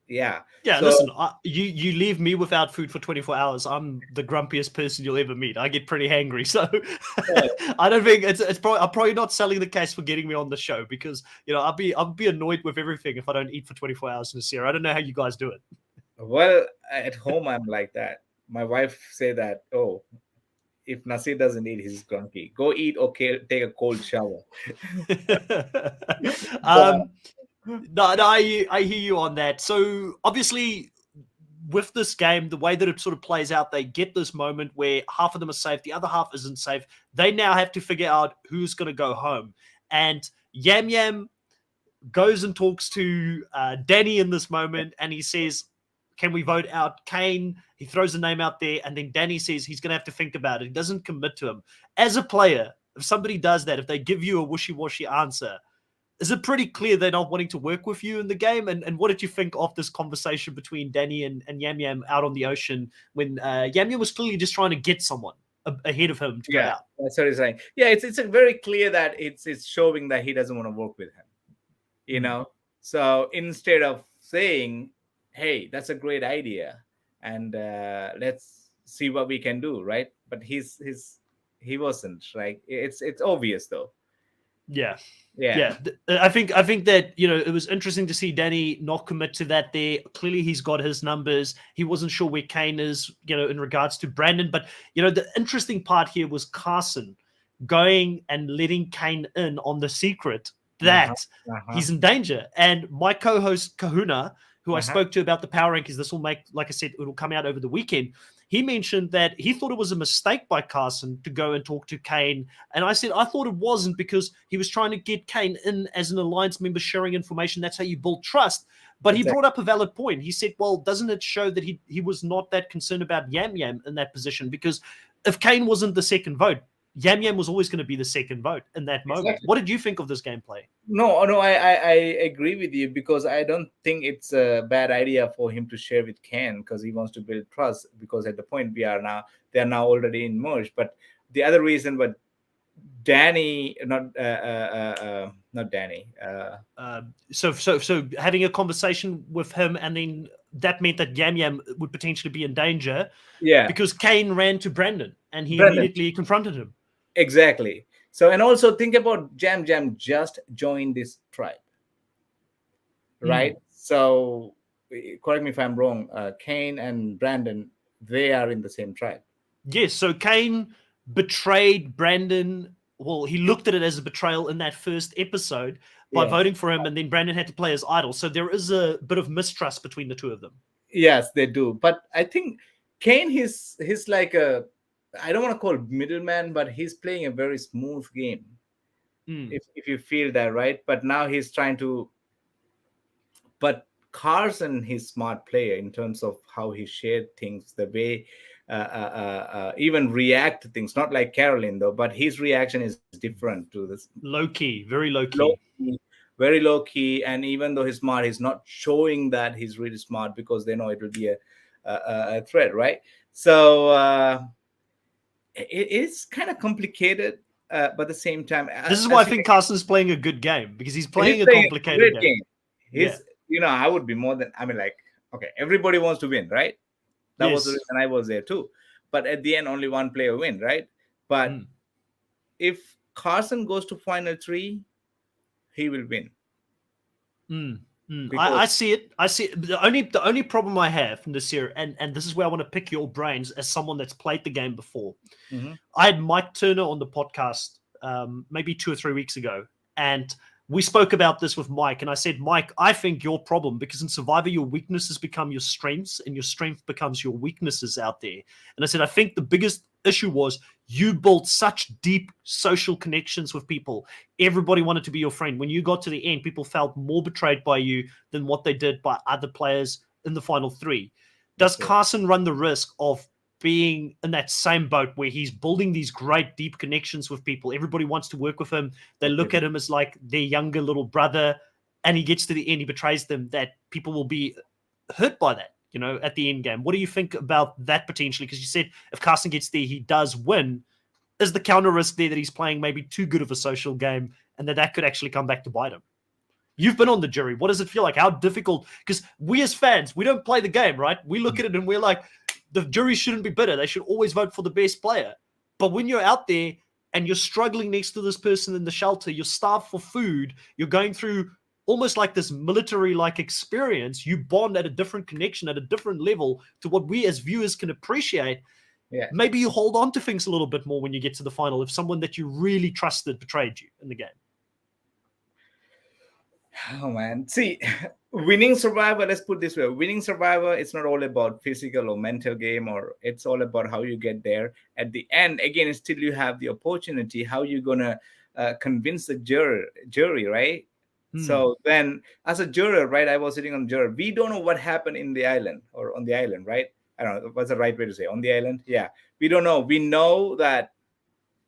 Yeah. So, listen, you leave me without food for 24 hours. I'm the grumpiest person you'll ever meet. I get pretty hangry. So I don't think I'm probably not selling the case for getting me on the show, because, I'll be annoyed with everything if I don't eat for 24 hours in a year. I don't know how you guys do it. Well, at home, I'm like that. My wife say that, oh, if Naseer doesn't eat, he's grumpy. Go eat or take a cold shower. No, I hear you on that. So obviously, with this game, the way that it sort of plays out, they get this moment where half of them are safe, the other half isn't safe. They now have to figure out who's going to go home. And Yam Yam goes and talks to Danny in this moment, and he says, can we vote out Kane? He throws a name out there, and then Danny says he's going to have to think about it. He doesn't commit to him. As a player, if somebody does that, if they give you a wishy-washy answer, is it pretty clear they're not wanting to work with you in the game? And what did you think of this conversation between Danny and Yam Yam out on the ocean when Yam Yam was clearly just trying to get someone ahead of him to go out? That's what he's saying. Yeah, it's very clear that it's showing that he doesn't want to work with him. So instead of saying, hey, that's a great idea, and let's see what we can do, right? But he wasn't, right? It's obvious though. Yeah. I think that it was interesting to see Danny not commit to that there. Clearly he's got his numbers. He wasn't sure where Kane is, in regards to Brandon. But the interesting part here was Carson going and letting Kane in on the secret that he's in danger. And my co-host Kahuna, who I spoke to about the power rankings, this will make, like I said, it'll come out over the weekend. He mentioned that he thought it was a mistake by Carson to go and talk to Kane. And I said, I thought it wasn't, because he was trying to get Kane in as an alliance member, sharing information. That's how you build trust. But he brought up a valid point. He said, well, doesn't it show that he was not that concerned about Yam Yam in that position? Because if Kane wasn't the second vote, Yam Yam was always going to be the second vote in that moment. Exactly. What did you think of this gameplay? No, I agree with you, because I don't think it's a bad idea for him to share with Ken, because he wants to build trust, because at the point they are now already in merge. But the other reason, but Danny, not Danny. So having a conversation with him, and then that meant that Yam Yam would potentially be in danger. Yeah. Because Kane ran to Brandon, and he immediately confronted him. Exactly. So, and also think about Jam just joined this tribe, right? So, correct me if I'm wrong. Kane and Brandon, they are in the same tribe. Yes. So Kane betrayed Brandon. Well, he looked at it as a betrayal in that first episode by voting for him, and then Brandon had to play as idol. So there is a bit of mistrust between the two of them. Yes, they do. But I think Kane, he's like a, I don't want to call middleman, but he's playing a very smooth game. If you feel that, right? But now he's trying to. But Carson, he's smart player in terms of how he shared things, the way even react to things. Not like Caroline though, but his reaction is different to this. Low key, very low key. Very low key, and even though he's smart, he's not showing that he's really smart, because they know it will be a threat, right? So. It's kind of complicated, but at the same time, this is why I think Carson's playing a good game, because he's playing a complicated game. I would be more than, okay, everybody wants to win, right? That was the reason I was there too. But at the end, only one player win, right? But if Carson goes to final 3, he will win. I see it. The only problem I have, Naseer, and this is where I want to pick your brains as someone that's played the game before. I had Mike Turner on the podcast maybe 2 or 3 weeks ago, and we spoke about this with Mike, and I said, Mike, I think your problem, because in Survivor, your weaknesses become your strengths, and your strength becomes your weaknesses out there. And I said, I think the biggest issue was you built such deep social connections with people. Everybody wanted to be your friend. When you got to the end, people felt more betrayed by you than what they did by other players in the final three. Does Okay. Carson run the risk of being in that same boat where he's building these great deep connections with people? Everybody wants to work with him. They look Okay. at him as like their younger little brother, and he gets to the end, he betrays them. That people will be hurt by that, at the end game. What do you think about that potentially? Because you said if Carson gets there, he does win. Is the counter risk there that he's playing maybe too good of a social game, and that could actually come back to bite him? You've been on the jury. What does it feel like? How difficult? Because we as fans, we don't play the game, right? We look at it and we're like, the jury shouldn't be bitter. They should always vote for the best player. But when you're out there and you're struggling next to this person in the shelter, you're starved for food, you're going through almost like this military-like experience, you bond at a different connection, at a different level to what we as viewers can appreciate. Yeah. Maybe you hold on to things a little bit more when you get to the final if someone that you really trusted betrayed you in the game. Oh man, see, winning Survivor, let's put this way, winning Survivor, it's not all about physical or mental game, or it's all about how you get there at the end. Again, still you have the opportunity, how you gonna convince the jury, right? So then as a juror, right, I was sitting on the juror, we don't know what happened in the island or on the island, right? I don't know what's the right way to say, on the island. Yeah, we don't know. We know that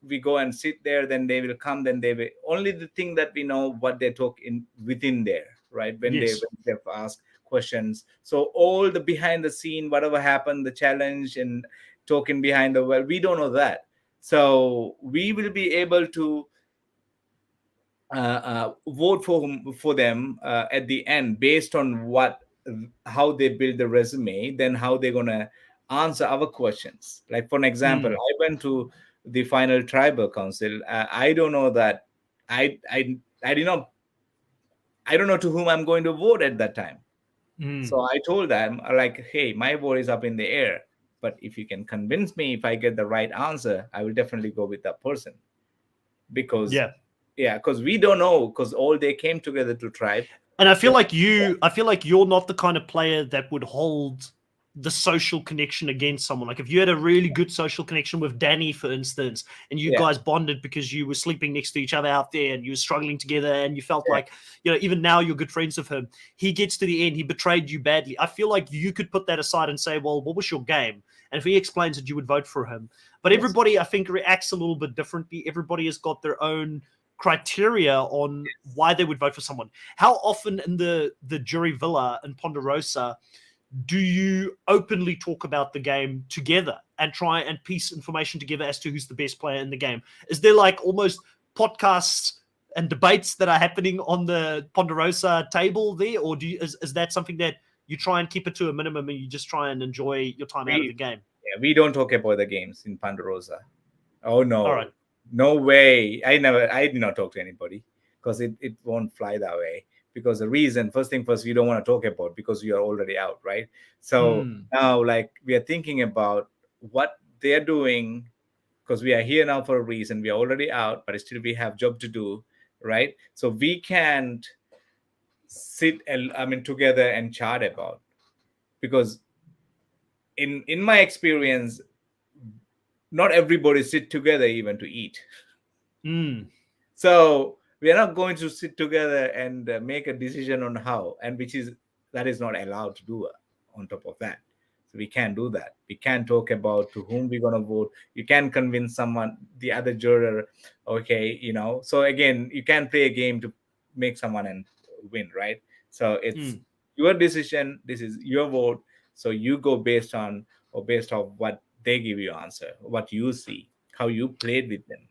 we go and sit there, then they will come, then they will, only the thing that we know what they talk in within there, right? When Yes. they ask questions. So all the behind the scene, whatever happened, the challenge and talking behind the well, we don't know that. So we will be able to vote for them at the end based on how they build the resume, then how they're gonna answer our questions. Like for an example, I went to the final tribal council. I don't know that I did not I don't know to whom I'm going to vote at that time. So I told them like, hey, my vote is up in the air, but if you can convince me, if I get the right answer, I will definitely go with that person. Because Yeah. yeah, because we don't know, because all they came together to tribe. And I feel like you're not the kind of player that would hold the social connection against someone. Like if you had a really good social connection with Danny, for instance, and you Yeah, guys bonded because you were sleeping next to each other out there and you were struggling together and you felt yeah, like, even now you're good friends with him. He gets to the end, he betrayed you badly. I feel like you could put that aside and say, well, what was your game? And if he explains it, you would vote for him. But yes, everybody, I think, reacts a little bit differently. Everybody has got their own criteria on why they would vote for someone. How often in the jury villa in Ponderosa do you openly talk about the game together and try and piece information together as to who's the best player in the game? Is there like almost podcasts and debates that are happening on the Ponderosa table there, or is that something that you try and keep it to a minimum and you just try and enjoy your time out of the we game? yeah, we don't talk about the games in Ponderosa. Oh All right. no, no way. I did not talk to anybody because it won't fly that way. Because the reason, first thing first, you don't want to talk about because you are already out, right? So now, like, we are thinking about what they're doing because we are here now for a reason. We are already out, but still we have job to do, right? So we can't sit and together and chat about, because in my experience, not everybody sit together even to eat. So we are not going to sit together and make a decision on how, and that is not allowed to do on top of that. So we can't do that. We can't talk about to whom we're going to vote. You can convince someone, the other juror, okay, so again, you can play a game to make someone and win, right? So it's your decision, this is your vote, so you go based on, or based off what they give you answer, what you see, how you played with them.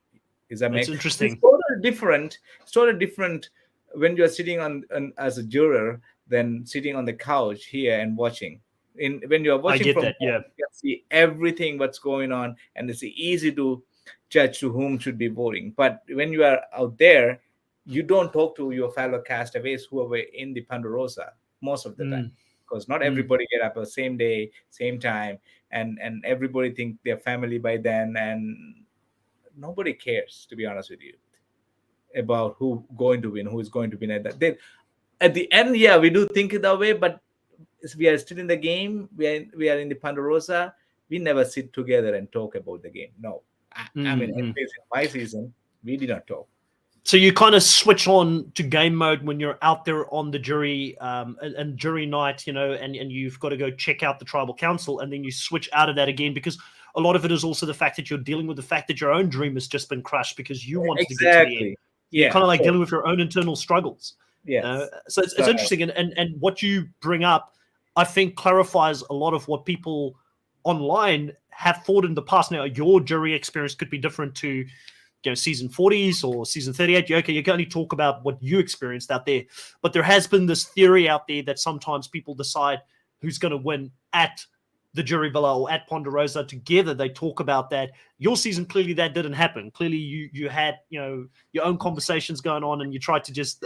Is that That's make it's interesting. totally different. It's totally different when you're sitting on as a juror than sitting on the couch here and watching. When you're I watching get from that. home, Yeah. you can see everything what's going on, and it's easy to judge to whom should be voting. But when you are out there, you don't talk to your fellow castaways who are in the Ponderosa most of the time, because not everybody get up the same day, same time, and everybody think they're family by then, and nobody cares, to be honest with you. about who going to win, who is going to win at that. Then at the end, yeah, we do think that way, but we are still in the game. We are in the Ponderosa. We never sit together and talk about the game. No, I mean, at least in my season, we did not talk. So you kind of switch on to game mode when you're out there on the jury and jury night, and you've got to go check out the tribal council, and then you switch out of that again, because a lot of it is also the fact that you're dealing with the fact that your own dream has just been crushed because you wanted to get to the end. You're kind of like dealing with your own internal struggles. Yes. So it's interesting. And what you bring up, I think, clarifies a lot of what people online have thought in the past. Now, your jury experience could be different to season 40s or season 38. Okay, you can only talk about what you experienced out there. But there has been this theory out there that sometimes people decide who's going to win at the jury villa or at Ponderosa together. They talk about that. Your season, clearly that didn't happen. Clearly you had your own conversations going on, and you tried to just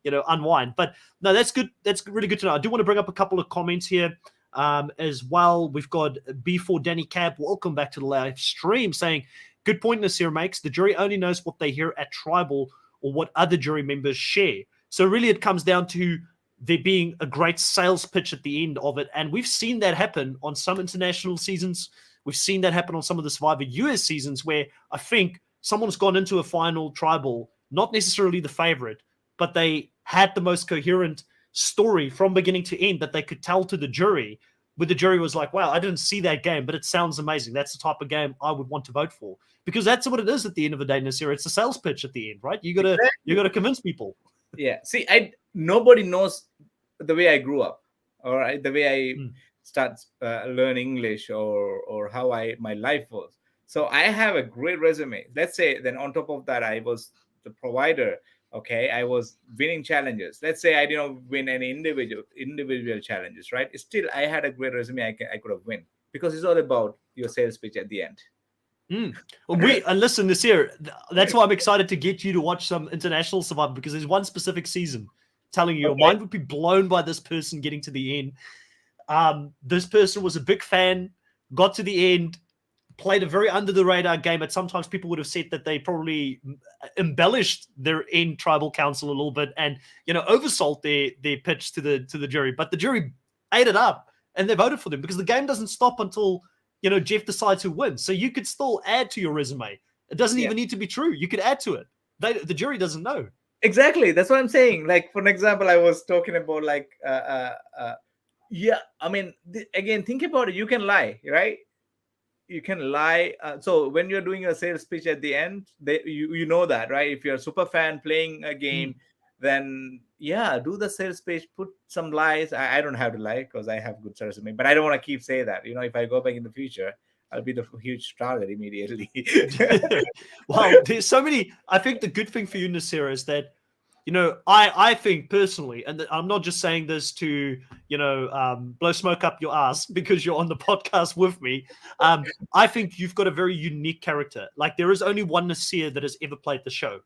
unwind. But no, that's good. That's really good to know. I do want to bring up a couple of comments here as well. We've got B4 Danny Cab. Welcome back to the live stream, saying, good point Naseer makes. The jury only knows what they hear at tribal or what other jury members share. So really it comes down to there being a great sales pitch at the end of it. And we've seen that happen on some international seasons. We've seen that happen on some of the Survivor US seasons, where I think someone's gone into a final tribal, not necessarily the favorite, but they had the most coherent story from beginning to end that they could tell to the jury, where the jury was like, wow, I didn't see that game, but it sounds amazing. That's the type of game I would want to vote for. Because that's what it is at the end of the day, Naseer. It's a sales pitch at the end, right? You gotta convince people. Yeah. See, nobody knows the way I grew up, all right, the way I start learning English, or how my life was. So I have a great resume. Let's say then on top of that, I was the provider. Okay, I was winning challenges. Let's say I didn't win any individual challenges, right? Still, I had a great resume. I could have win, because it's all about your sales pitch at the end. Well, listen, Naseer, that's why I'm excited to get you to watch some international Survivor, because there's one specific season telling you your mind would be blown by this person getting to the end. This person was a big fan, got to the end, played a very under the radar game. And sometimes people would have said that they probably embellished their end tribal council a little bit and oversold their pitch to the jury. But the jury ate it up and they voted for them, because the game doesn't stop until Jeff decides who wins. So you could still add to your resume. It doesn't even need to be true. You could add to it. The jury doesn't know. Exactly. That's what I'm saying. Like, for an example, I was talking about I mean, again, think about it. You can lie, right? You can lie. So when you're doing a sales pitch at the end, you know that, right? If you're a super fan playing a game, then do the sales pitch, put some lies. I don't have to lie because I have good resume, but I don't want to keep saying that. If I go back in the future, I'll be the huge target immediately. Well, there's so many. I think the good thing for you, Naseer, is that I think personally, and I'm not just saying this to blow smoke up your ass because you're on the podcast with me. I think you've got a very unique character. Like, there is only one Naseer that has ever played the show.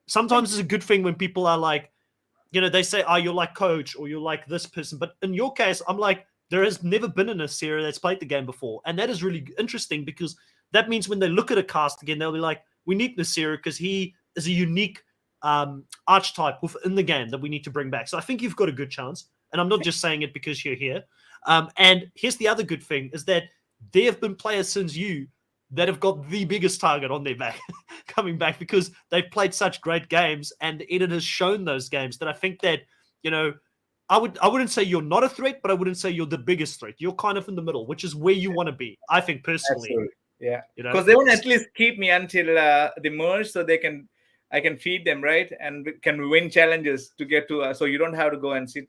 Sometimes it's a good thing when people are like, they say, oh, you're like Coach or you're like this person. But in your case, I'm like, there has never been a Naseer that's played the game before. And that is really interesting, because that means when they look at a cast again, they'll be like, we need Naseer because he is a unique archetype within the game that we need to bring back. So I think you've got a good chance. And I'm not just saying it because you're here. And here's the other good thing, is that there have been players since you that have got the biggest target on their back coming back, because they've played such great games and the edit has shown those games, that I think that, I wouldn't say you're not a threat, but I wouldn't say you're the biggest threat. You're kind of in the middle, which is where you want to be, I think, personally. Absolutely. Yeah. Because they want to at least keep me until the merge, so I can feed them, right? And can win challenges to get to, so you don't have to go and sit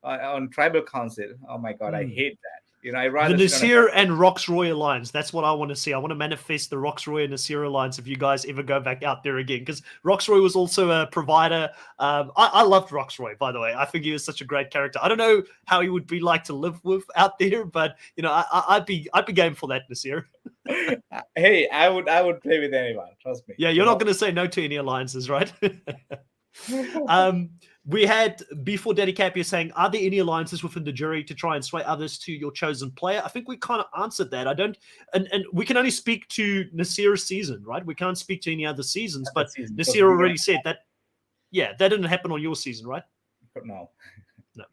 on tribal council. Oh my God, I hate that. I rather the Naseer and Roxroy alliance. That's what I want to see. I want to manifest the Roxroy and Naseer alliance if you guys ever go back out there again, because Roxroy was also a provider. I loved Roxroy, by the way. I think he was such a great character. I don't know how he would be like to live with out there, but I'd be game for that, Naseer. Hey, I would play with anyone. Trust me. Yeah, you're not going to say no to any alliances, right? We had before Daddy Capia saying, are there any alliances within the jury to try and sway others to your chosen player? I think we kind of answered that. And we can only speak to Naseer's season, right? We can't speak to any other seasons, but Naseer already said Yeah, that didn't happen on your season, right? No. No.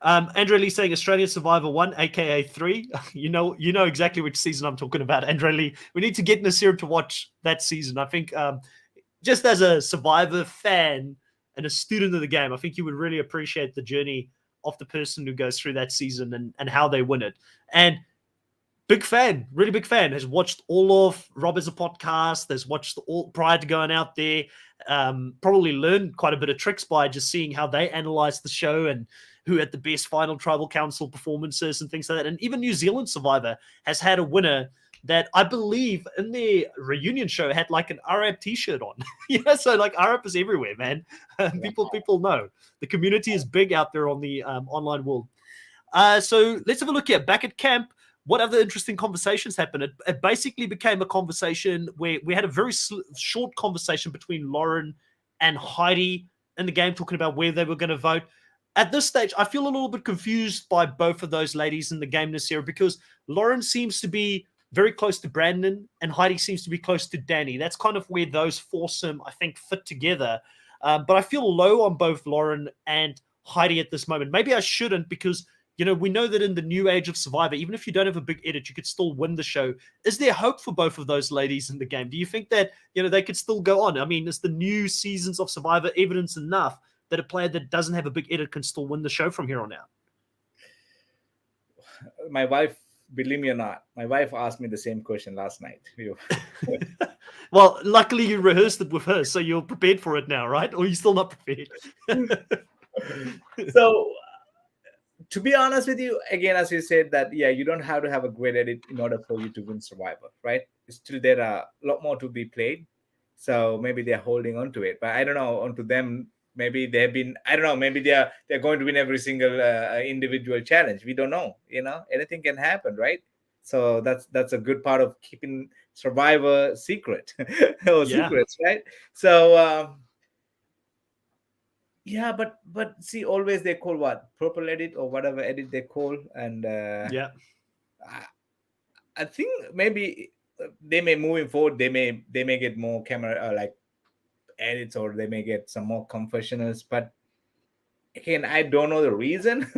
Andrea Lee saying Australian Survivor 1, aka 3. You know exactly which season I'm talking about, Andrea Lee. We need to get Naseer to watch that season. I think just as a Survivor fan and a student of the game, I think you would really appreciate the journey of the person who goes through that season and how they win it. And big fan, really big fan, has watched all of Rob as a podcast, has watched all prior to going out there, probably learned quite a bit of tricks by just seeing how they analyze the show and who had the best final tribal council performances and things like that. And even New Zealand Survivor has had a winner that I believe in their reunion show had like an Arab t-shirt on. Yeah, so like Arab is everywhere, man. People know. The community is big out there on the online world. So let's have a look here. Back at camp, what other interesting conversations happened? It basically became a conversation where we had a very short conversation between Lauren and Heidi in the game, talking about where they were going to vote. At this stage, I feel a little bit confused by both of those ladies in the game this year because Lauren seems to be very close to Brandon and Heidi seems to be close to Danny. That's kind of where those foursome, I think, fit together. But I feel low on both Lauren and Heidi at this moment. Maybe I shouldn't because we know that in the new age of Survivor, even if you don't have a big edit, you could still win the show. Is there hope for both of those ladies in the game? Do you think that, they could still go on? I mean, is the new seasons of Survivor evidence enough that a player that doesn't have a big edit can still win the show from here on out? My wife, believe me or not, my wife asked me the same question last night. Well, luckily you rehearsed it with her, so you're prepared for it now, right? Or are you still not prepared? So, to be honest with you, again, as you said, that you don't have to have a great edit in order for you to win Survivor, right? Still, there are a lot more to be played, so maybe they're holding on to it. But I don't know, onto them, maybe they've been, I don't know, maybe they're going to win every single individual challenge. We don't know, anything can happen, right? So that's a good part of keeping Survivor secret or secrets, right? So. Yeah, but see, always they call what purple edit or whatever edit they call, and I think maybe they may moving forward. They may get more camera like edits, or they may get some more confessionals. But again, I don't know the reason.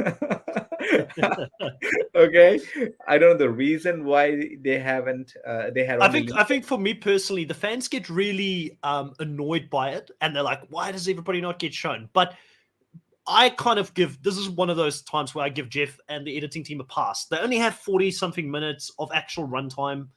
Okay, I don't know the reason why they haven't. They had. I think for me personally, the fans get really annoyed by it, and they're like, "Why does everybody not get shown?" But I kind of this is one of those times where I give Jeff and the editing team a pass. They only have 40 something minutes of actual runtime.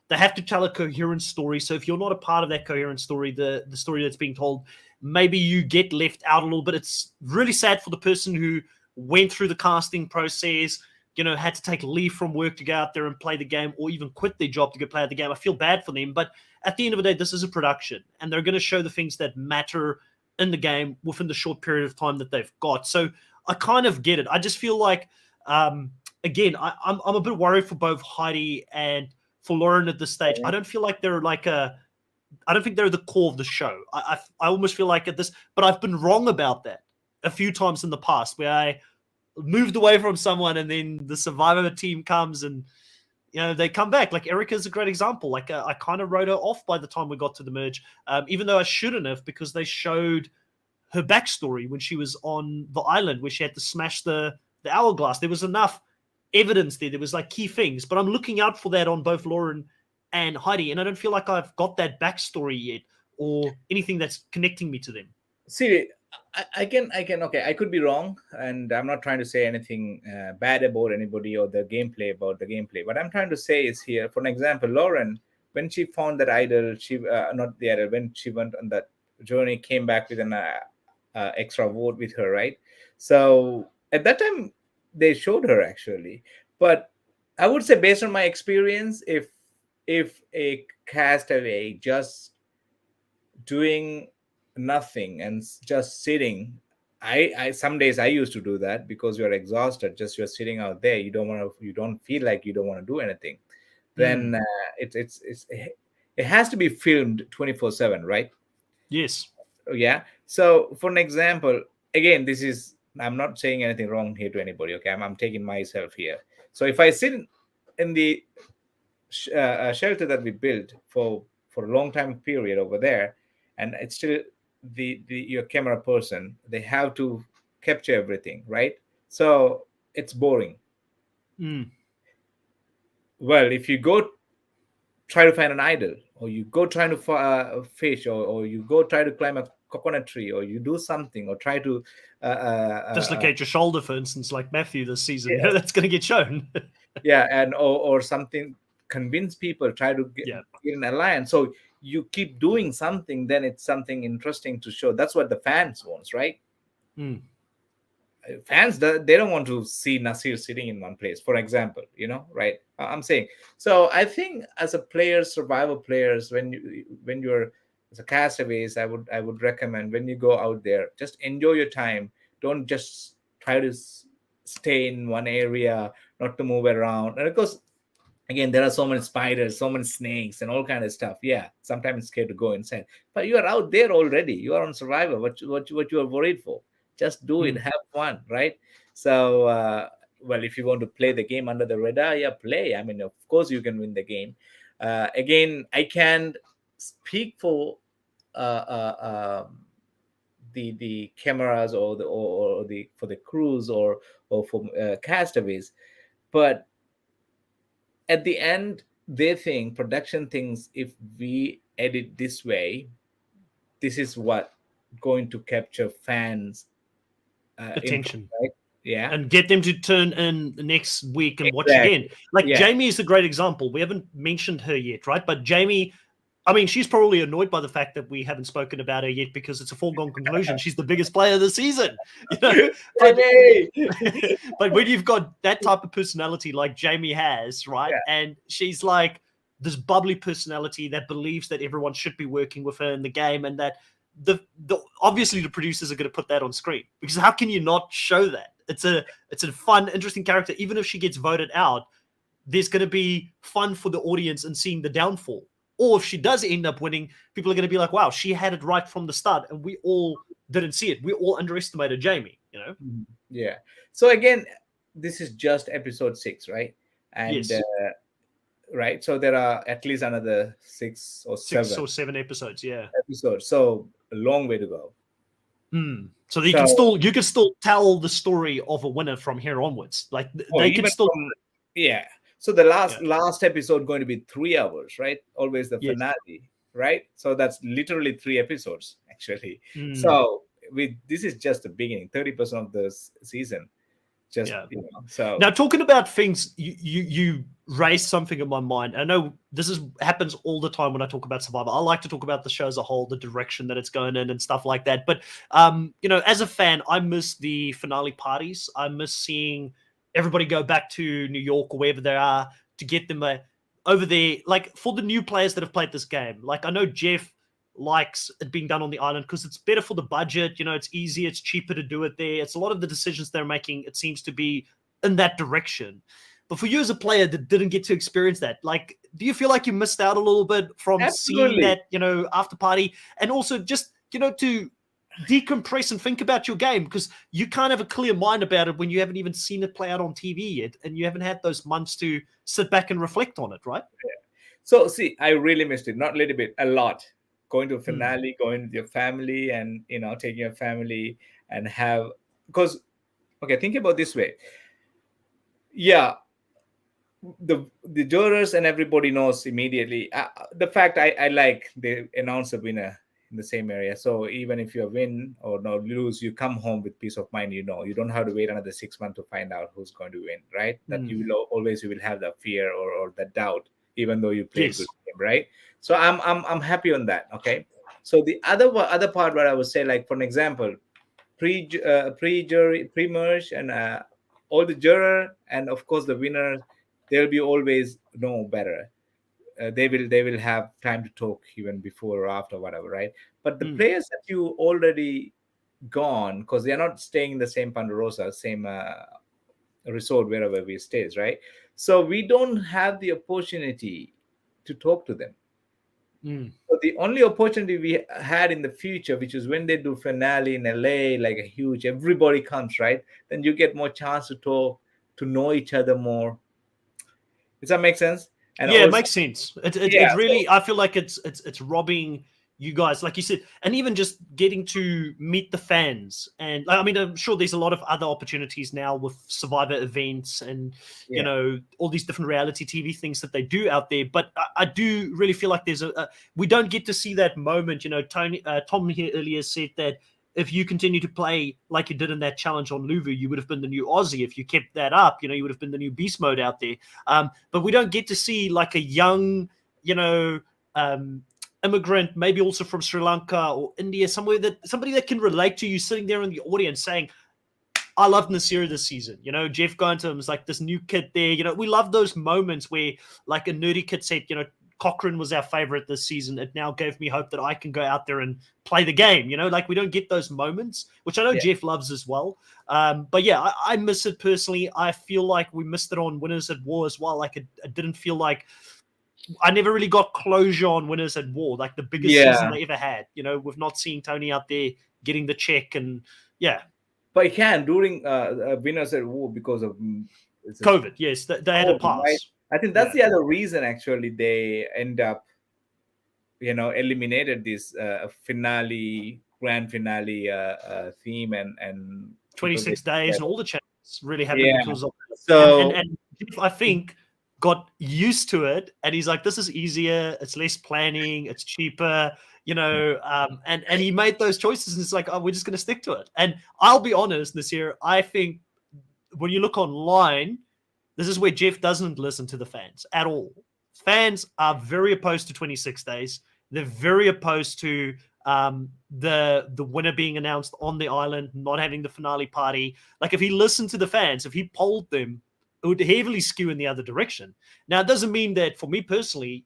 They have to tell a coherent story. So if you're not a part of that coherent story, the story that's being told, maybe you get left out a little bit. It's really sad for the person who went through the casting process, had to take leave from work to go out there and play the game, or even quit their job to go play the game. I feel bad for them. But at the end of the day, this is a production, and they're going to show the things that matter in the game within the short period of time that they've got. So I kind of get it. I just feel like, again, I'm a bit worried for both Heidi and for Lauren at this stage. I don't feel like they're I don't think they're the core of the show. I almost feel like at this, but I've been wrong about that a few times in the past where I moved away from someone and then the Survivor team comes and they come back. Like Erica's a great example. Like I kind of wrote her off by the time we got to the merge, even though I shouldn't have, because they showed her backstory when she was on the island where she had to smash the hourglass. There was enough evidence there. There was like key things, but I'm looking out for that on both Lauren and Heidi, and I don't feel like I've got that backstory yet or anything that's connecting me to them. See, I can okay, I could be wrong, and I'm not trying to say anything bad about anybody or the gameplay about the gameplay. What I'm trying to say is here, for an example, Lauren, when she found that idol, she not the idol, when she went on that journey, came back with an extra vote with her, right? So at that time they showed her actually, but I would say based on my experience, if a castaway just doing nothing and just sitting, I some days I used to do that because you're exhausted, just you're sitting out there, you don't feel like you don't want to do anything, then it has to be filmed 24/7, right? Yes. Yeah. So for an example, again, I'm not saying anything wrong here to anybody, okay? I'm taking myself here. So if I sit in the shelter that we built for a long time period over there, and it's still your camera person, they have to capture everything, right? So it's boring. Mm. Well, if you go try to find an idol, or you go trying to fish, or you go try to climb a coconut tree, or you do something, or try to Dislocate your shoulder, for instance, like Matthew this season. yeah, That's going to get shown. yeah, and or something, convince people, try to Yeah. get an alliance. So you keep doing something, then it's something interesting to show. That's what the fans wants, right? Mm. Fans, they don't want to see Naseer sitting in one place, for example, right? I'm saying. So I think as a players, survival players, when you're as a castaways, I would recommend, when you go out there, just enjoy your time. Don't just try to stay in one area, not to move around. And of course, again, there are so many spiders, so many snakes, and all kind of stuff. Yeah, sometimes it's scared to go inside, but you are out there already. You are on survivor. What you are worried for? Just do it, Mm. have fun, right? So well, if you want to play the game under the radar, yeah, play. I mean, of course you can win the game. Again, I can't speak for the cameras, or the for the crews, or for castaways, but at the end, they think, production thinks, if we edit this way, this is what going to capture fans interest, Attention. right? Yeah, And get them to turn in next week and watch again. exactly. Like Yeah. Jamie is a great example. We haven't mentioned her yet, right? But Jamie, I mean, she's probably annoyed by the fact that we haven't spoken about her yet because it's a foregone conclusion. She's the biggest player of the season, But Hey! but when you've got that type of personality like Jamie has, right? Yeah. And she's like this bubbly personality that believes that everyone should be working with her in the game, and that the obviously the producers are going to put that on screen, because how can you not show that? It's a fun, interesting character. Even if she gets voted out, there's going to be fun for the audience in seeing the downfall. Or if she does end up winning, people are going to be like, wow, she had it right from the start, and we all didn't see it. We all underestimated Jamie. Yeah. So again, this is just episode 6, right? And Yes. right, so there are at least another 6 or 7 6 or 7 episodes, yeah. episodes. So a long way to go. So you can still tell the story of a winner from here onwards. Like they can still yeah. So the last episode going to be 3 hours, right? Always the Yes. finale, right? So that's literally 3 episodes actually. Mm. So this is just the beginning, 30% of the season. Just so now, talking about things, you raised something in my mind. I know happens all the time when I talk about Survivor. I like to talk about the show as a whole, the direction that it's going in and stuff like that. But as a fan, I miss the finale parties. I miss seeing everybody go back to New York or wherever they are to get them over there. Like for the new players that have played this game, like I know Jeff likes it being done on the island because it's better for the budget. It's easier, it's cheaper to do it there. It's a lot of the decisions they're making, it seems to be in that direction. But for you as a player that didn't get to experience that, like, do you feel like you missed out a little bit from Absolutely. seeing that, after party, and also just, to decompress and think about your game, because you can't have a clear mind about it when you haven't even seen it play out on TV yet, and you haven't had those months to sit back and reflect on it, right? Yeah. So see, I really missed it. Not a little bit, a lot. Going to a finale, going with your family, and taking your family and because okay, think about this way. Yeah, the jurors and everybody knows immediately. The fact I like, they announce a winner in the same area. So even if you win or no lose, you come home with peace of mind. You don't have to wait another 6 months to find out who's going to win, right? That you will have the fear or the doubt, even though you played good game, right? So I'm happy on that. Okay. So the other part where I would say, like for an example, pre-jury, pre-merge, and all the juror and of course the winner, they'll be always know better. They will have time to talk even before or after, whatever, right? But the players that you already gone, because they're not staying in the same Ponderosa, same resort wherever we stays, right? So we don't have the opportunity to talk to them. So the only opportunity we had in the future, which is when they do finale in LA, like a huge, everybody comes, right? Then you get more chance to talk, to know each other more. Does that make sense? And yeah, also, it makes sense. It really, I feel like it's robbing you guys, like you said, and even just getting to meet the fans. And I mean, I'm sure there's a lot of other opportunities now with Survivor events and, you know, all these different reality TV things that they do out there. But I do really feel like there's we don't get to see that moment. You know, Tom here earlier said that if you continue to play like you did in that challenge on Luvu, you would have been the new Aussie. If you kept that up, you know, you would have been the new beast mode out there. But we don't get to see like a young, you know, immigrant, maybe also from Sri Lanka or India, somebody that can relate to you sitting there in the audience saying, I loved Naseer this season. You know, Jeff going to him is like this new kid there. You know, we love those moments where like a nerdy kid said, you know, Cochrane was our favorite this season. It now gave me hope that I can go out there and play the game. You know, like we don't get those moments, which I know Jeff loves as well. But yeah, I miss it personally. I feel like we missed it on Winners at War as well. Like it didn't feel like I never really got closure on Winners at War, like the biggest season they ever had. You know, with not seeing Tony out there getting the check and But he can during Winners at War because of COVID. Yes, they had a pass. Right? I think that's the other reason actually they end up, you know, eliminated this grand finale theme and 26 days and all the channels really happened because of it. So and I think got used to it, and he's like, this is easier, it's less planning, it's cheaper, you know, and he made those choices, and it's like, oh, we're just going to stick to it. And I'll be honest, Naseer, I think when you look online, this is where Jeff doesn't listen to the fans at all. Fans are very opposed to 26 days. They're very opposed to the winner being announced on the island, not having the finale party. Like if he listened to the fans, if he polled them, it would heavily skew in the other direction. Now, it doesn't mean that for me personally,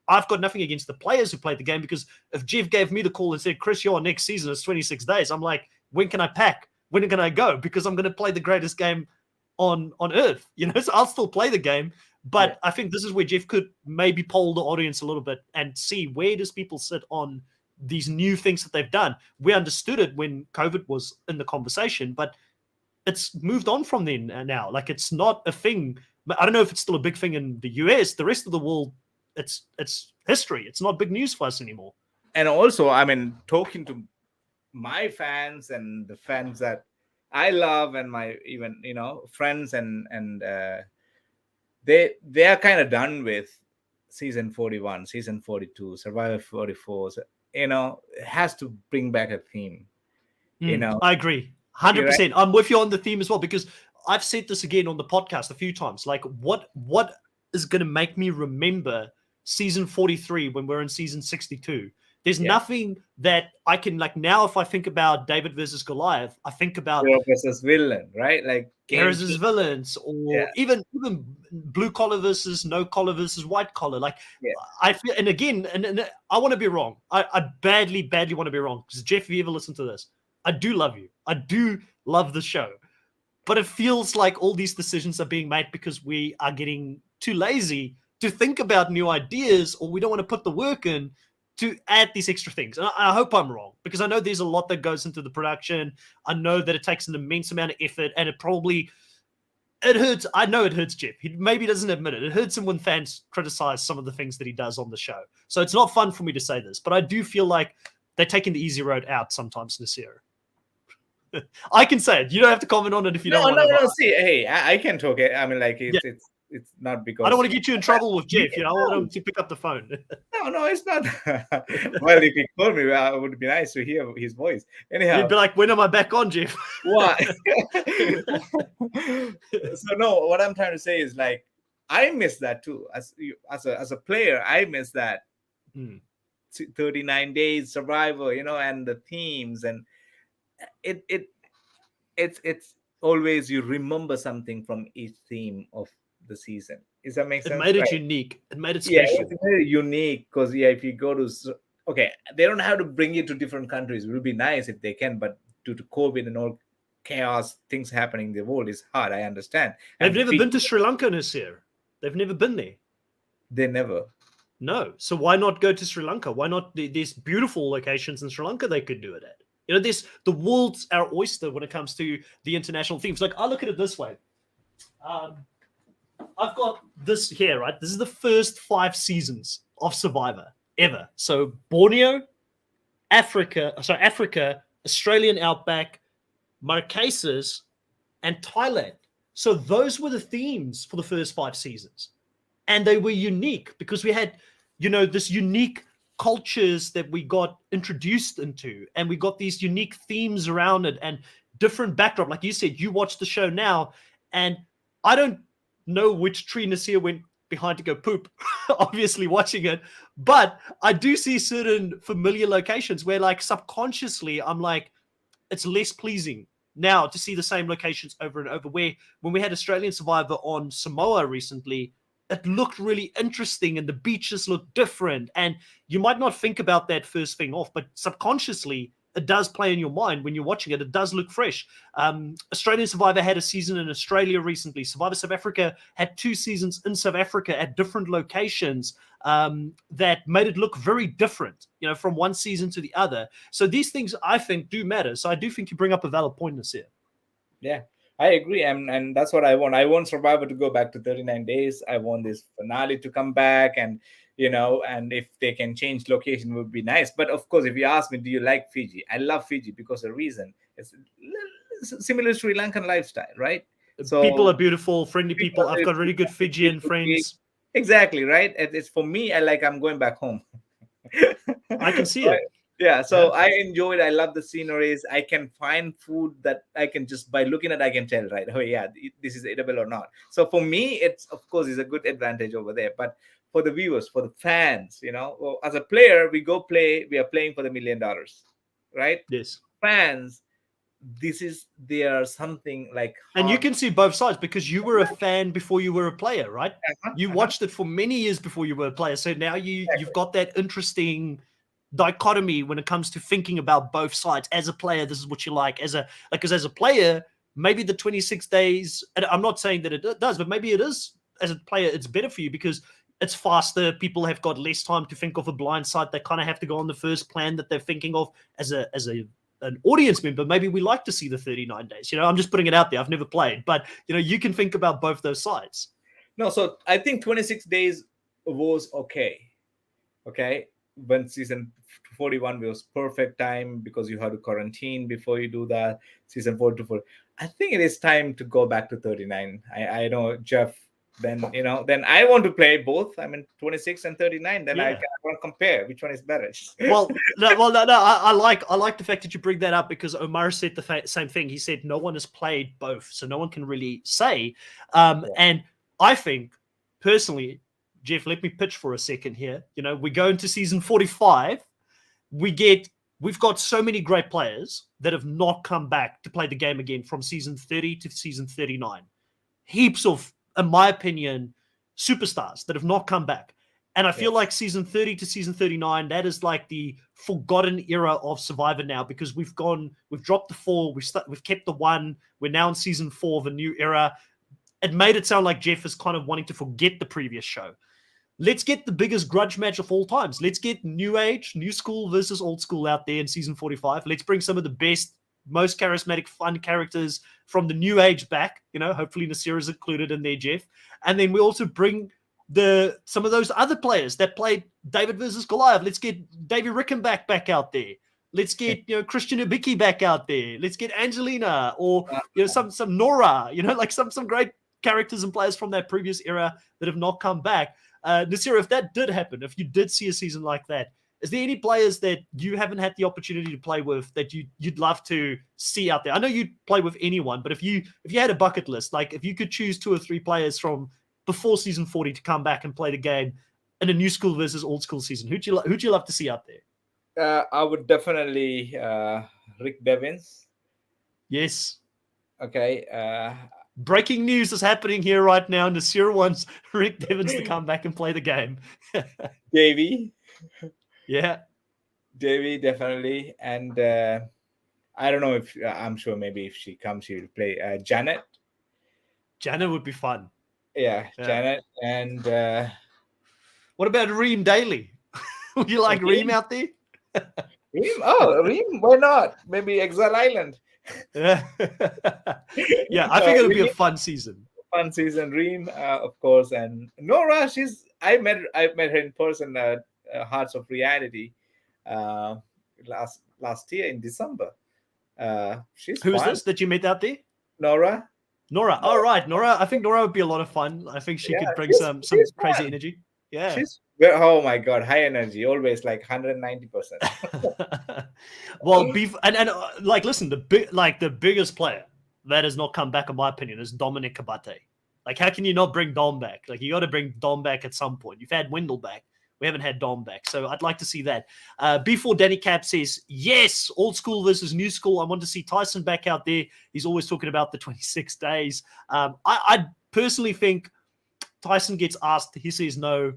I've got nothing against the players who played the game, because if Jeff gave me the call and said, Chris, your next season is 26 days, I'm like, when can I pack? When can I go? Because I'm going to play the greatest game on earth, you know, so I'll still play the game. But I think this is where Jeff could maybe poll the audience a little bit and see where does people sit on these new things that they've done. We understood it when COVID was in the conversation, but it's moved on from then now. Like it's not a thing. I don't know if it's still a big thing in the US. The rest of the world, it's history. It's not big news for us anymore. And also, I mean, talking to my fans and the fans that I love and my even, you know, friends and they are kind of done with season 41, season 42, Survivor 44. So, you know, it has to bring back a theme. You know, I agree. 100%. Right? I'm with you on the theme as well, because I've said this again on the podcast a few times. Like, what is going to make me remember season 43 when we're in season 62? There's nothing that I can, like, now if I think about David versus Goliath, I think about hero versus villain, right? Like heroes versus villains, or even blue collar versus no collar versus white collar. Like I feel, and again, and I want to be wrong. I badly want to be wrong, because Jeff, if you ever listen to this, I do love you. I do love the show. But it feels like all these decisions are being made because we are getting too lazy to think about new ideas, or we don't want to put the work in to add these extra things. And I hope I'm wrong, because I know there's a lot that goes into the production. I know that it takes an immense amount of effort, and it hurts. I know it hurts Jeff. He maybe doesn't admit it. It hurts him when fans criticize some of the things that he does on the show. So it's not fun for me to say this, but I do feel like they're taking the easy road out sometimes, Naseer. I can say it. You don't have to comment on it if you don't want to. No. See, hey, I can talk it. I mean, like, it's not because I don't want to get you in trouble with Jeff. You know, I want him to pick up the phone. No, it's not. Well, if he called me, it would be nice to hear his voice. Anyhow, you'd be like, when am I back on, Jeff? Why? So no, what I'm trying to say is, like, I miss that too. As a player, I miss that 39 days Survivor, you know, and the themes, and it's always you remember something from each theme of the season. Does that make sense? It made it unique. It made it special. Yeah, it's very unique, because if you go to, okay, they don't have to bring you to different countries. It would be nice if they can, but due to COVID and all chaos, things happening in the world is hard. I understand. They've never been to Sri Lanka this year. They've never been there. They never. No. So why not go to Sri Lanka? Why not? There's beautiful locations in Sri Lanka they could do it at. You know, the world's our oyster when it comes to the international themes. Like, I look at it this way. I've got this here, right? This is the first 5 seasons of Survivor. ever. So Borneo, Africa, Australian outback, Marquesas, and Thailand. So those were the themes for the first 5 seasons. And they were unique because we had, this unique cultures that we got introduced into, and we got these unique themes around it and different backdrop. Like you said, you watch the show now, and I don't know which tree Naseer went behind to go poop, obviously watching it, but I do see certain familiar locations where, like, subconsciously I'm like, it's less pleasing now to see the same locations over and over. Where when we had Australian Survivor on Samoa recently, it looked really interesting and the beaches look different. And you might not think about that first thing off, but subconsciously it does play in your mind when you're watching it. It does look fresh. Australian Survivor had a season in Australia recently. Survivor South Africa had 2 seasons in South Africa at different locations that made it look very different, from one season to the other. So these things, I think, do matter. So I do think you bring up a valid point, Naseer. Yeah, I agree. And that's what I want. I want Survivor to go back to 39 days. I want this finale to come back, and and if they can change location, would be nice. But of course, if you ask me, do you like Fiji? I love Fiji because the reason it's similar to Sri Lankan lifestyle, right? So people are beautiful, friendly people. I've got really good Fijian friends. Exactly, right? It's for me, I'm going back home. I can see it. Yeah, so I enjoy it. I love the sceneries. I can find food that I can just, by looking at, I can tell, right? Oh yeah, this is edible or not. So for me, it's, of course, is a good advantage over there. But for the viewers, for the fans, well, as a player, we are playing for the $1 million, right? Yes. Fans, they are something like hard. And you can see both sides because you were a fan before you were a player, right? You watched it for many years before you were a player. So now you've got that interesting dichotomy when it comes to thinking about both sides. As a player, this is what you like. Because as a player, maybe the 26 days, and I'm not saying that it does, but maybe it is, as a player, it's better for you because it's faster. People have got less time to think of a blind side. They kind of have to go on the first plan that they're thinking of as an audience member. Maybe we like to see the 39 days. I'm just putting it out there. I've never played, but you can think about both those sides. No, so I think 26 days was okay. When season 41 was perfect time because you had to quarantine before you do that. Season 44, I think it is time to go back to 39. I know, Jeff. Then then I want to play both. 26 and 39. Then I want to compare which one is better. No. I like the fact that you bring that up because Omar said the same thing. He said no one has played both, so no one can really say. And I think personally, Jeff, let me pitch for a second here. We go into season 45. We've got so many great players that have not come back to play the game again from season 30 to season 39. Heaps of, in my opinion, superstars that have not come back. And I feel like season 30 to season 39, that is like the forgotten era of Survivor now because we've dropped the 4, we've kept the 1, we're now in season 4 of a new era. It made it sound like Jeff is kind of wanting to forget the previous show. Let's get the biggest grudge match of all times. Let's get new age, new school versus old school out there in season 45. Let's bring some of the best, most charismatic, fun characters from the new age back. Hopefully Naseer is included in there, Jeff. And then we also bring some of those other players that played David versus Goliath. Let's get Davey Rickenback back out there. Let's get Christian Ibiki back out there. Let's get Angelina or some Nora. Like some great characters and players from that previous era that have not come back. Naseer, if that did happen, if you did see a season like that, is there any players that you haven't had the opportunity to play with that you'd love to see out there? I know you'd play with anyone, but if you had a bucket list, like if you could choose 2 or 3 players from before season 40 to come back and play the game in a new school versus old school season, who'd you love to see out there? I would definitely Rick Devins. Yes. Okay. Breaking news is happening here right now. Naseer wants Rick Devins to come back and play the game. Davey. Yeah. Davey, definitely. And I don't know if, I'm sure maybe if she comes, she'll play Janet. Janet would be fun. Yeah. Janet. And what about Reem Daly? Would you like Reem out there? Reem? Oh, Reem, why not? Maybe Exile Island. Yeah, I think it'll be a fun season. Reem, of course, and Nora. I met her in person Hearts of Reality uh, last year in December. She's Who is fun. this that you met out there? Nora. Nora. Oh, Nora. right. Nora. I think Nora would be a lot of fun. I think she Yeah, could bring some she's crazy fun. energy. Yeah. Oh my god, high energy, always like 190%. Well, like, listen, the biggest player that has not come back, in my opinion, is Dominic Kabate. Like, how can you not bring Dom back? Like, you got to bring Dom back at some point. You've had Wendell back. We haven't had Dom back. So I'd like to see that. Before Danny Cap says, yes, old school versus new school. I want to see Tyson back out there. He's always talking about the 26 days. I personally think Tyson gets asked, he says no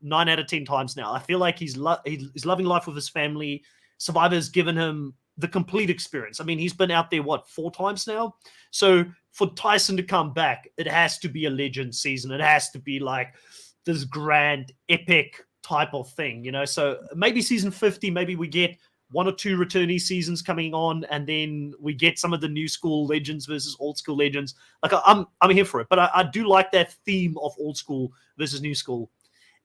9 out of 10 times now. I feel like he's loving life with his family. Survivor has given him the complete experience. I mean, he's been out there, 4 times now? So for Tyson to come back, it has to be a legend season. It has to be like this grand, epic type of thing, So maybe season 50, maybe we get 1 or 2 returnee seasons coming on, and then we get some of the new school legends versus old school legends. Like, I'm here for it, but I do like that theme of old school versus new school.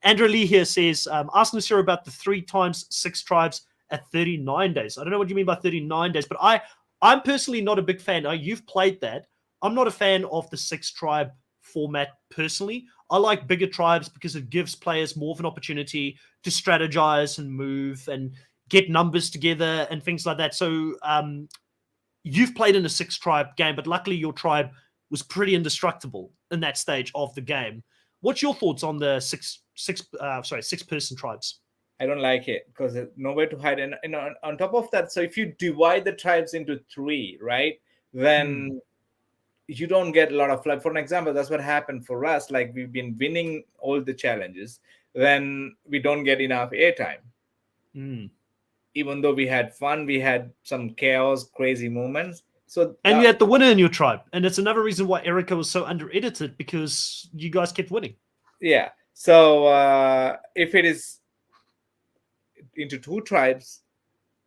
Andrew Lee here says, ask Naseer about the 3 times 6 tribes at 39 days. I don't know what you mean by 39 days, but I'm personally not a big fan. You've played that. I'm not a fan of the 6 tribe format personally. I like bigger tribes because it gives players more of an opportunity to strategize and move and get numbers together and things like that. So you've played in a 6 tribe game, but luckily your tribe was pretty indestructible in that stage of the game. What's your thoughts on the 6-person tribes? I don't like it because there's nowhere to hide. And on top of that, so if you divide the tribes into 3, right, then you don't get a lot of, like, for an example, that's what happened for us. Like, we've been winning all the challenges, then we don't get enough airtime. Even though we had fun, we had some chaos, crazy moments. And you had the winner in your tribe, and it's another reason why Erica was so under-edited, because you guys kept winning. Yeah. So if it is into 2 tribes,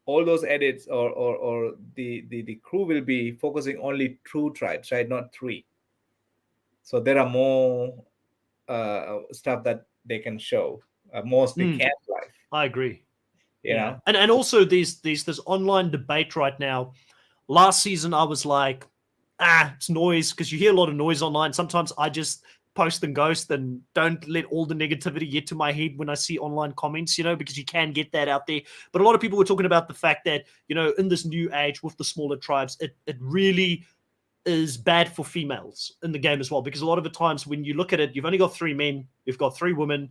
all those edits or the crew will be focusing only 2 tribes, right? Not 3. So there are more stuff that they can show, mostly camp life. I agree. You know? And also there's this online debate right now. Last season I was like, it's noise, because you hear a lot of noise online. Sometimes I just post and ghost and don't let all the negativity get to my head when I see online comments, because you can get that out there. But a lot of people were talking about the fact that, in this new age with the smaller tribes, it really is bad for females in the game as well, because a lot of the times when you look at it, you've only got 3 men, you've got 3 women.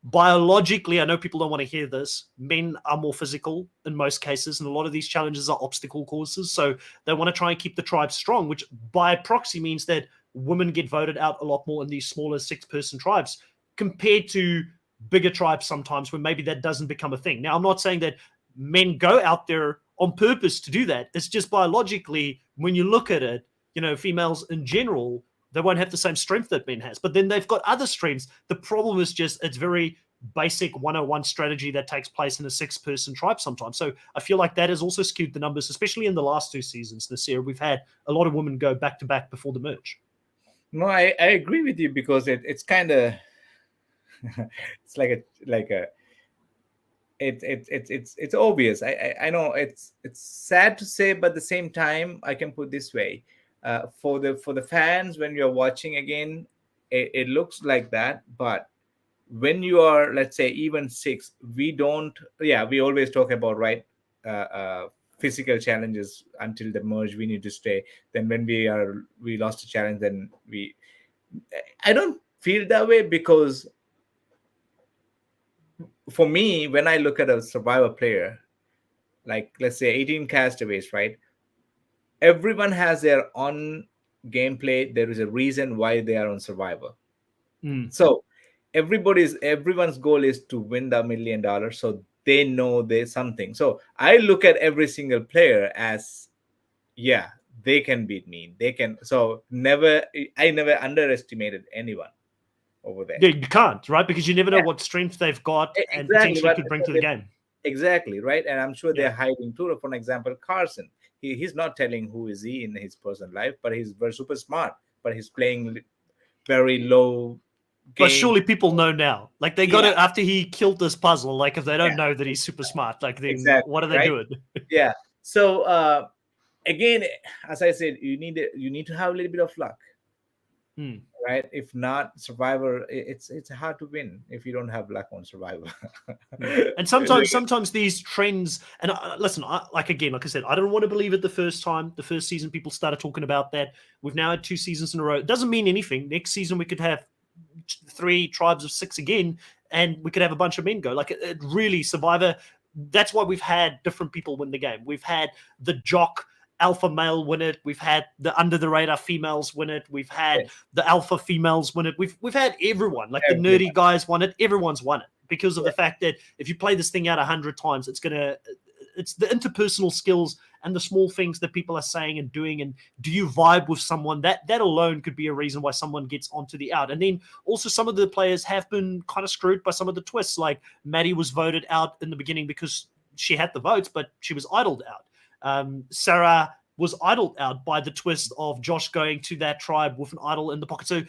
Biologically, I know people don't want to hear this, men are more physical in most cases, and a lot of these challenges are obstacle courses, so they want to try and keep the tribe strong, which by proxy means that women get voted out a lot more in these smaller 6-person tribes compared to bigger tribes sometimes, where maybe that doesn't become a thing. Now, I'm not saying that men go out there on purpose to do that. It's just biologically, when you look at it, females in general, they won't have the same strength that men has, but then they've got other strengths. The problem is just it's very basic 101 strategy that takes place in a 6-person tribe sometimes. So I feel like that has also skewed the numbers, especially in the last 2 seasons this year. We've had a lot of women go back to back before the merge. No, I agree with you, because it's kind of it's it's obvious. I know it's sad to say, but at the same time, I can put this way. For the fans, when you're watching again, it looks like that, but when you are, let's say, even 6, we always talk about, right, physical challenges until the merge, we need to stay. Then when we lost a challenge, then I don't feel that way, because for me, when I look at a survivor player, like, let's say 18 castaways, right, everyone has their own gameplay. There is a reason why they are on Survivor. So everyone's goal is to win the $1 million, so they know there's something. So I look at every single player as, they can beat me, they can. So I never underestimated anyone over there. Yeah, you can't, right? Because you never know what strength they've got and potentially could bring to the game. Exactly, right. And I'm sure they're hiding too. For example, Carson, he's not telling who is he in his personal life, but he's very super smart, but he's playing very low But game. surely people know now. Like they got Yeah, it after he killed this puzzle. Like if they don't yeah, know that he's super smart, like then exactly, what are they right? doing? Yeah. So again, as I said, you need to have a little bit of luck, Hmm. right? If not, Survivor, it's hard to win if you don't have luck on Survivor. Yeah, and Like, sometimes these trends. And listen, like I said, I don't want to believe it the first time, the first season. People started talking about that. We've now had 2 seasons in a row. It doesn't mean anything. Next season we could have 3 tribes of 6 again, and we could have a bunch of men go. Like it really Survivor. That's why we've had different people win the game. We've had the jock alpha male win it. We've had the under the radar females win it. We've had yes, the alpha females win it. We've had everyone, like the everyone. nerdy guys won it. Everyone's won it because of Yeah. the fact that if you play this thing out 100 times, it's the interpersonal skills and the small things that people are saying and doing, and do you vibe with someone? That alone could be a reason why someone gets onto the out. And then also some of the players have been kind of screwed by some of the twists. Like Maddie was voted out in the beginning because she had the votes, but she was idled out. Sarah was idled out by the twist of Josh going to that tribe with an idol in the pocket. So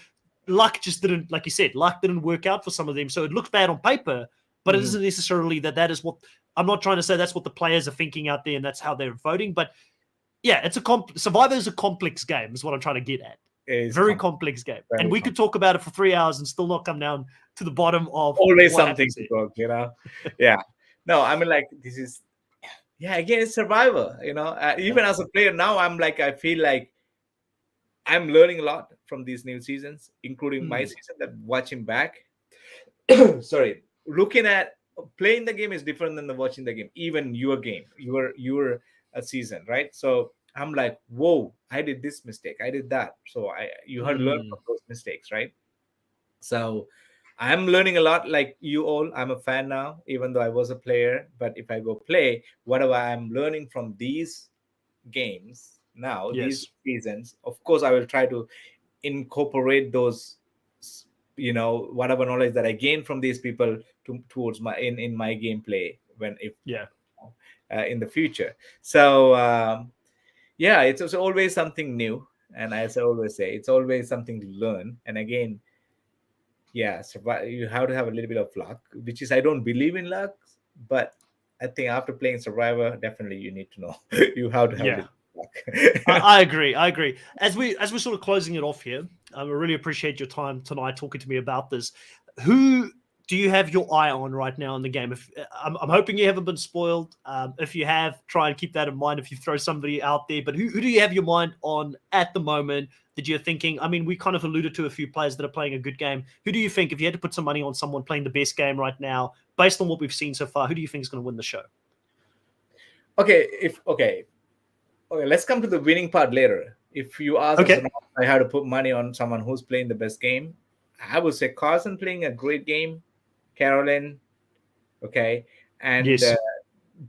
luck just didn't, like you said, luck didn't work out for some of them. So it looks bad on paper, but it Mhm. isn't necessarily that is what I'm not trying to say that's what the players are thinking out there and that's how they're voting. But yeah, it's Survivor is a complex game, is what I'm trying to get at. It is Very complex game. And very we could talk about it for 3 hours and still not come down to the bottom of always what something happens to here. talk, you know. Yeah. No, I mean, like, this is, yeah, again, it's Survivor, you know. Even as a player now, I'm like, I feel like I'm learning a lot from these new seasons, including my season, that watching back. Sorry, looking at playing the game is different than the watching the game. Even your game, your a season, right? So I'm like, whoa, I did this mistake, I did that. So you had to learn from those mistakes, right? So I'm learning a lot, like you all. I'm a fan now, even though I was a player. But if I go play, whatever I'm learning from these games now, these Yes. seasons, of course, I will try to incorporate those, whatever knowledge that I gain from these people towards my in my gameplay when if Yeah. in the future. So yeah, it's always something new, and as I always say, it's always something to learn. And again, yeah, you have to have a little bit of luck, which is, I don't believe in luck, but I think after playing Survivor, definitely you need to know you have to have a Yeah. little bit of luck. I agree. I agree. As we're sort of closing it off here, I really appreciate your time tonight talking to me about this. Who do you have your eye on right now in the game? If I'm hoping you haven't been spoiled. If you have, try and keep that in mind. If you throw somebody out there, but who do you have your mind on at the moment that you're thinking? I mean, we kind of alluded to a few players that are playing a good game. Who do you think, if you had to put some money on someone playing the best game right now, based on what we've seen so far, who do you think is going to win the show? Okay, let's come to the winning part later. If you ask us, Okay. I had to put money on someone who's playing the best game, I would say Carson playing a great game, Carolyn, okay, and Yes.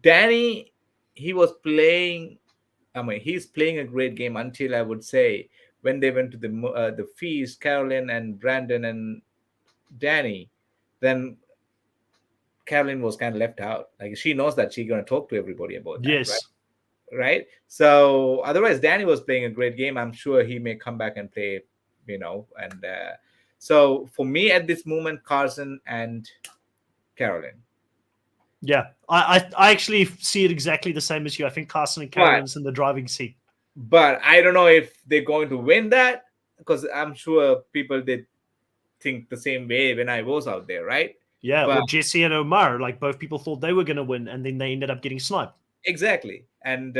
Danny, he was playing. I mean, he's playing a great game until, I would say, when they went to the feast, Carolyn and Brandon and Danny, then Carolyn was kind of left out. Like, she knows that she's gonna talk to everybody about that, right? Yes. Right. So otherwise, Danny was playing a great game. I'm sure he may come back and play, and so for me at this moment, Carson and Carolyn. Yeah, I actually see it exactly the same as you. I think Carson and But Carolyn's in the driving seat. I don't know if they're going to win that, because I'm sure people did think the same way when I was out there, right? Yeah, But or Jesse and Omar, like both people thought they were going to win, and then they ended up getting sniped. exactly, and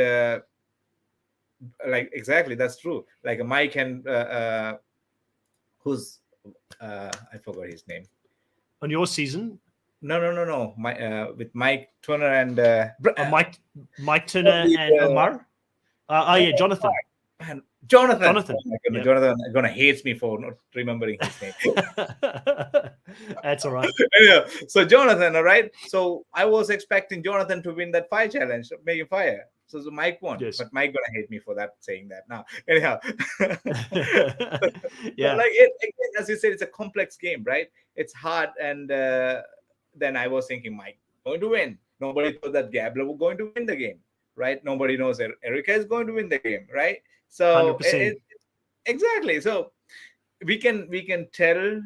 like, exactly, that's true. Like Mike and who's I forgot his name. On your season, No. With Mike Turner and Mike Turner and Omar. Yeah, Jonathan. man, Jonathan. Oh Jonathan. my goodness, Yeah. Jonathan gonna hates me for not remembering his name. That's all right. Yeah. So Jonathan, all right. So I was expecting Jonathan to win that fire challenge, making fire. So Mike won, Yes. but Mike gonna hate me for that, saying that now. Anyhow, Yeah. like as you said, it's a complex game, right? It's hard, and then I was thinking Mike going to win. Nobody thought that Gabler was going to win the game, right? Nobody knows that Erica is going to win the game, right? So 100%. exactly. So we can tell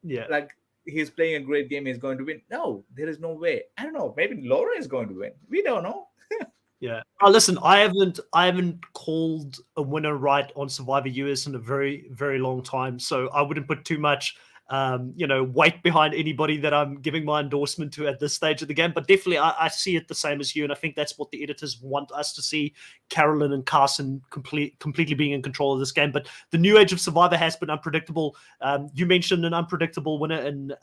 Yeah. like he's playing a great game, he's going to win. No, there is no way. I don't know. Maybe Laura is going to win. We don't know. Yeah. Oh, listen, I haven't called a winner right on Survivor US in a very, very long time. So I wouldn't put too much weight behind anybody that I'm giving my endorsement to at this stage of the game. But definitely I see it the same as you. And I think that's what the editors want us to see. Carolyn and Carson completely being in control of this game. But the new age of Survivor has been unpredictable. You mentioned an unpredictable winner in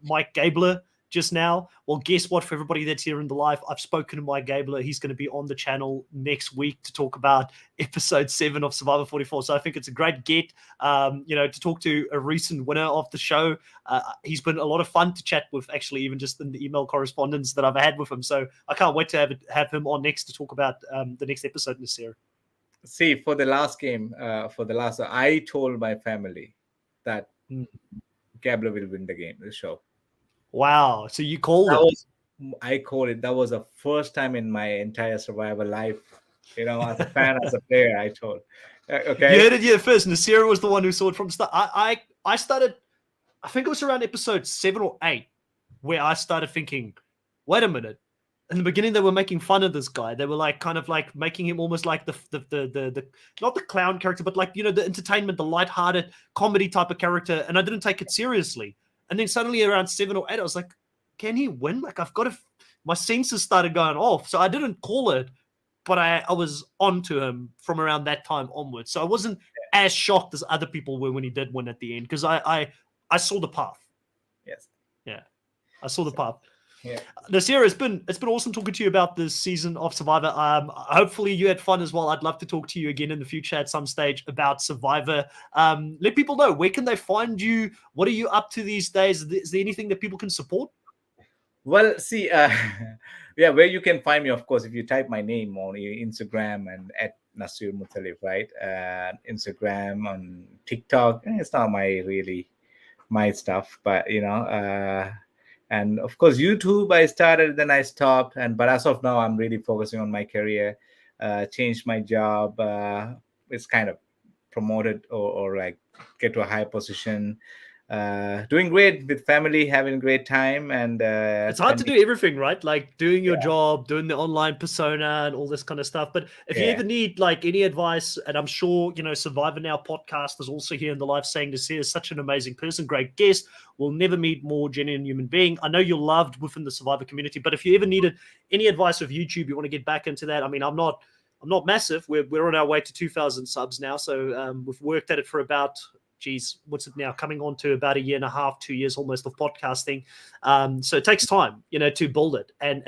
Mike Gabler just now. Well, guess what? For everybody that's here in the live, I've spoken to Mike Gabler. He's going to be on the channel next week to talk about episode 7 of Survivor 44. So I think it's a great get, to talk to a recent winner of the show. He's been a lot of fun to chat with, actually, even just in the email correspondence that I've had with him. So I can't wait to have him on next to talk about the next episode, Naseer. See, for the last game, I told my family that Gabler will win the show. Wow. So you called it. I called it. That was the first time in my entire Survivor life, as a fan, as a player, I told. Okay. You heard it here first. Naseer was the one who saw it from the start. I started, I think it was around episode 7 or 8, where I started thinking, wait a minute. In the beginning, they were making fun of this guy. They were like kind of like making him almost like the not the clown character, but like, the entertainment, the lighthearted comedy type of character. And I didn't take it seriously. And then suddenly around 7 or 8, I was like, can he win? Like, I've got to, my senses started going off. So I didn't call it, but I was on to him from around that time onwards. So I wasn't as shocked as other people were when he did win at the end, because I saw the path. Yes. Yeah. I saw the path. Yeah. Naseer, it's been awesome talking to you about this season of Survivor. Hopefully you had fun as well. I'd love to talk to you again in the future at some stage about Survivor. Let people know, where can they find you? What are you up to these days? Is there anything that people can support? Well, see, where you can find me, of course, if you type my name on Instagram and at Naseer Muttalib, right? Instagram, on TikTok. It's not my stuff, but and of course YouTube I started, then I stopped, but as of now I'm really focusing on my career. Changed my job. It's kind of promoted or like get to a high position. Doing great with family, having a great time, and it's hard to do everything, right? Like doing your job, doing the online persona and all this kind of stuff. But if you ever need like any advice, and I'm sure Survivor Now podcast is also here in the live saying Naseer is such an amazing person, great guest, we'll never meet more genuine human being. I know you're loved within the Survivor community, but if you ever needed any advice with YouTube, you want to get back into that, I mean, I'm not massive. We're on our way to 2,000 subs now, so we've worked at it for about, what's it now? Coming on to about 1.5 2 years almost of podcasting. So it takes time, to build it, and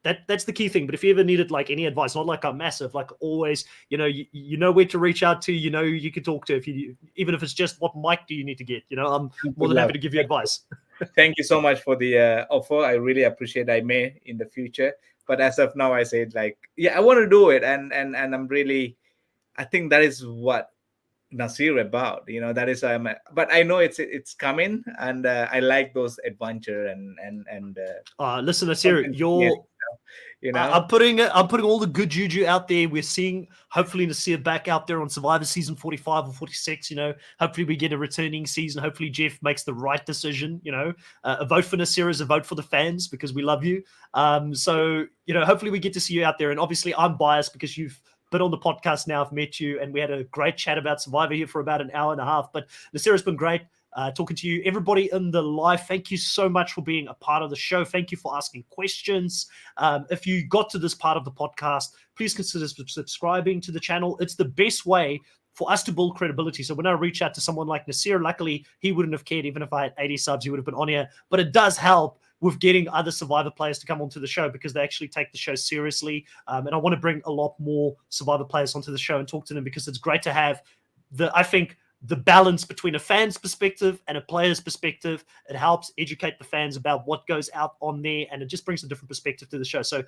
that's the key thing. But if you ever needed like any advice, not like I'm massive, like always, you know where to reach out to, who you can talk to, even if it's just what mic do you need to get, I'm more than happy to give you advice. Thank you so much for the offer. I really appreciate. I may in the future, but as of now, I said I want to do it, and I'm really, I think that is what Naseer about, that is but I know it's coming, and I like those adventure and listen, Naseer, I'm putting all the good juju out there. We're seeing hopefully Naseer back out there on Survivor season 45 or 46. Hopefully we get a returning season. Hopefully Jeff makes the right decision. A vote for Naseer is a vote for the fans, because we love you. So hopefully we get to see you out there. And obviously I'm biased because you've been on the podcast now. I've met you, and we had a great chat about Survivor here for about 1.5 hours. But Naseer, has been great talking to you. Everybody in the live, thank you so much for being a part of the show. Thank you for asking questions. If you got to this part of the podcast, please consider subscribing to the channel. It's the best way for us to build credibility. So when I reach out to someone like Naseer, luckily he wouldn't have cared. Even if I had 80 subs, he would have been on here. But it does help with getting other Survivor players to come onto the show, because they actually take the show seriously. And I want to bring a lot more Survivor players onto the show and talk to them, because it's great to have the balance between a fan's perspective and a player's perspective. It helps educate the fans about what goes out on there, and it just brings a different perspective to the show. So,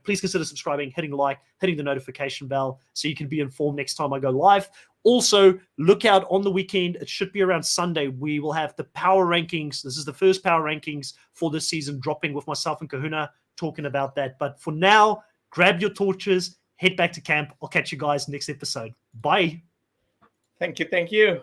please consider subscribing, hitting like, hitting the notification bell, so you can be informed next time I go live. Also, look out on the weekend. It should be around Sunday. We will have the power rankings. This is the first power rankings for this season dropping, with myself and Kahuna talking about that. But for now, grab your torches, head back to camp. I'll catch you guys next episode. Bye. Thank you.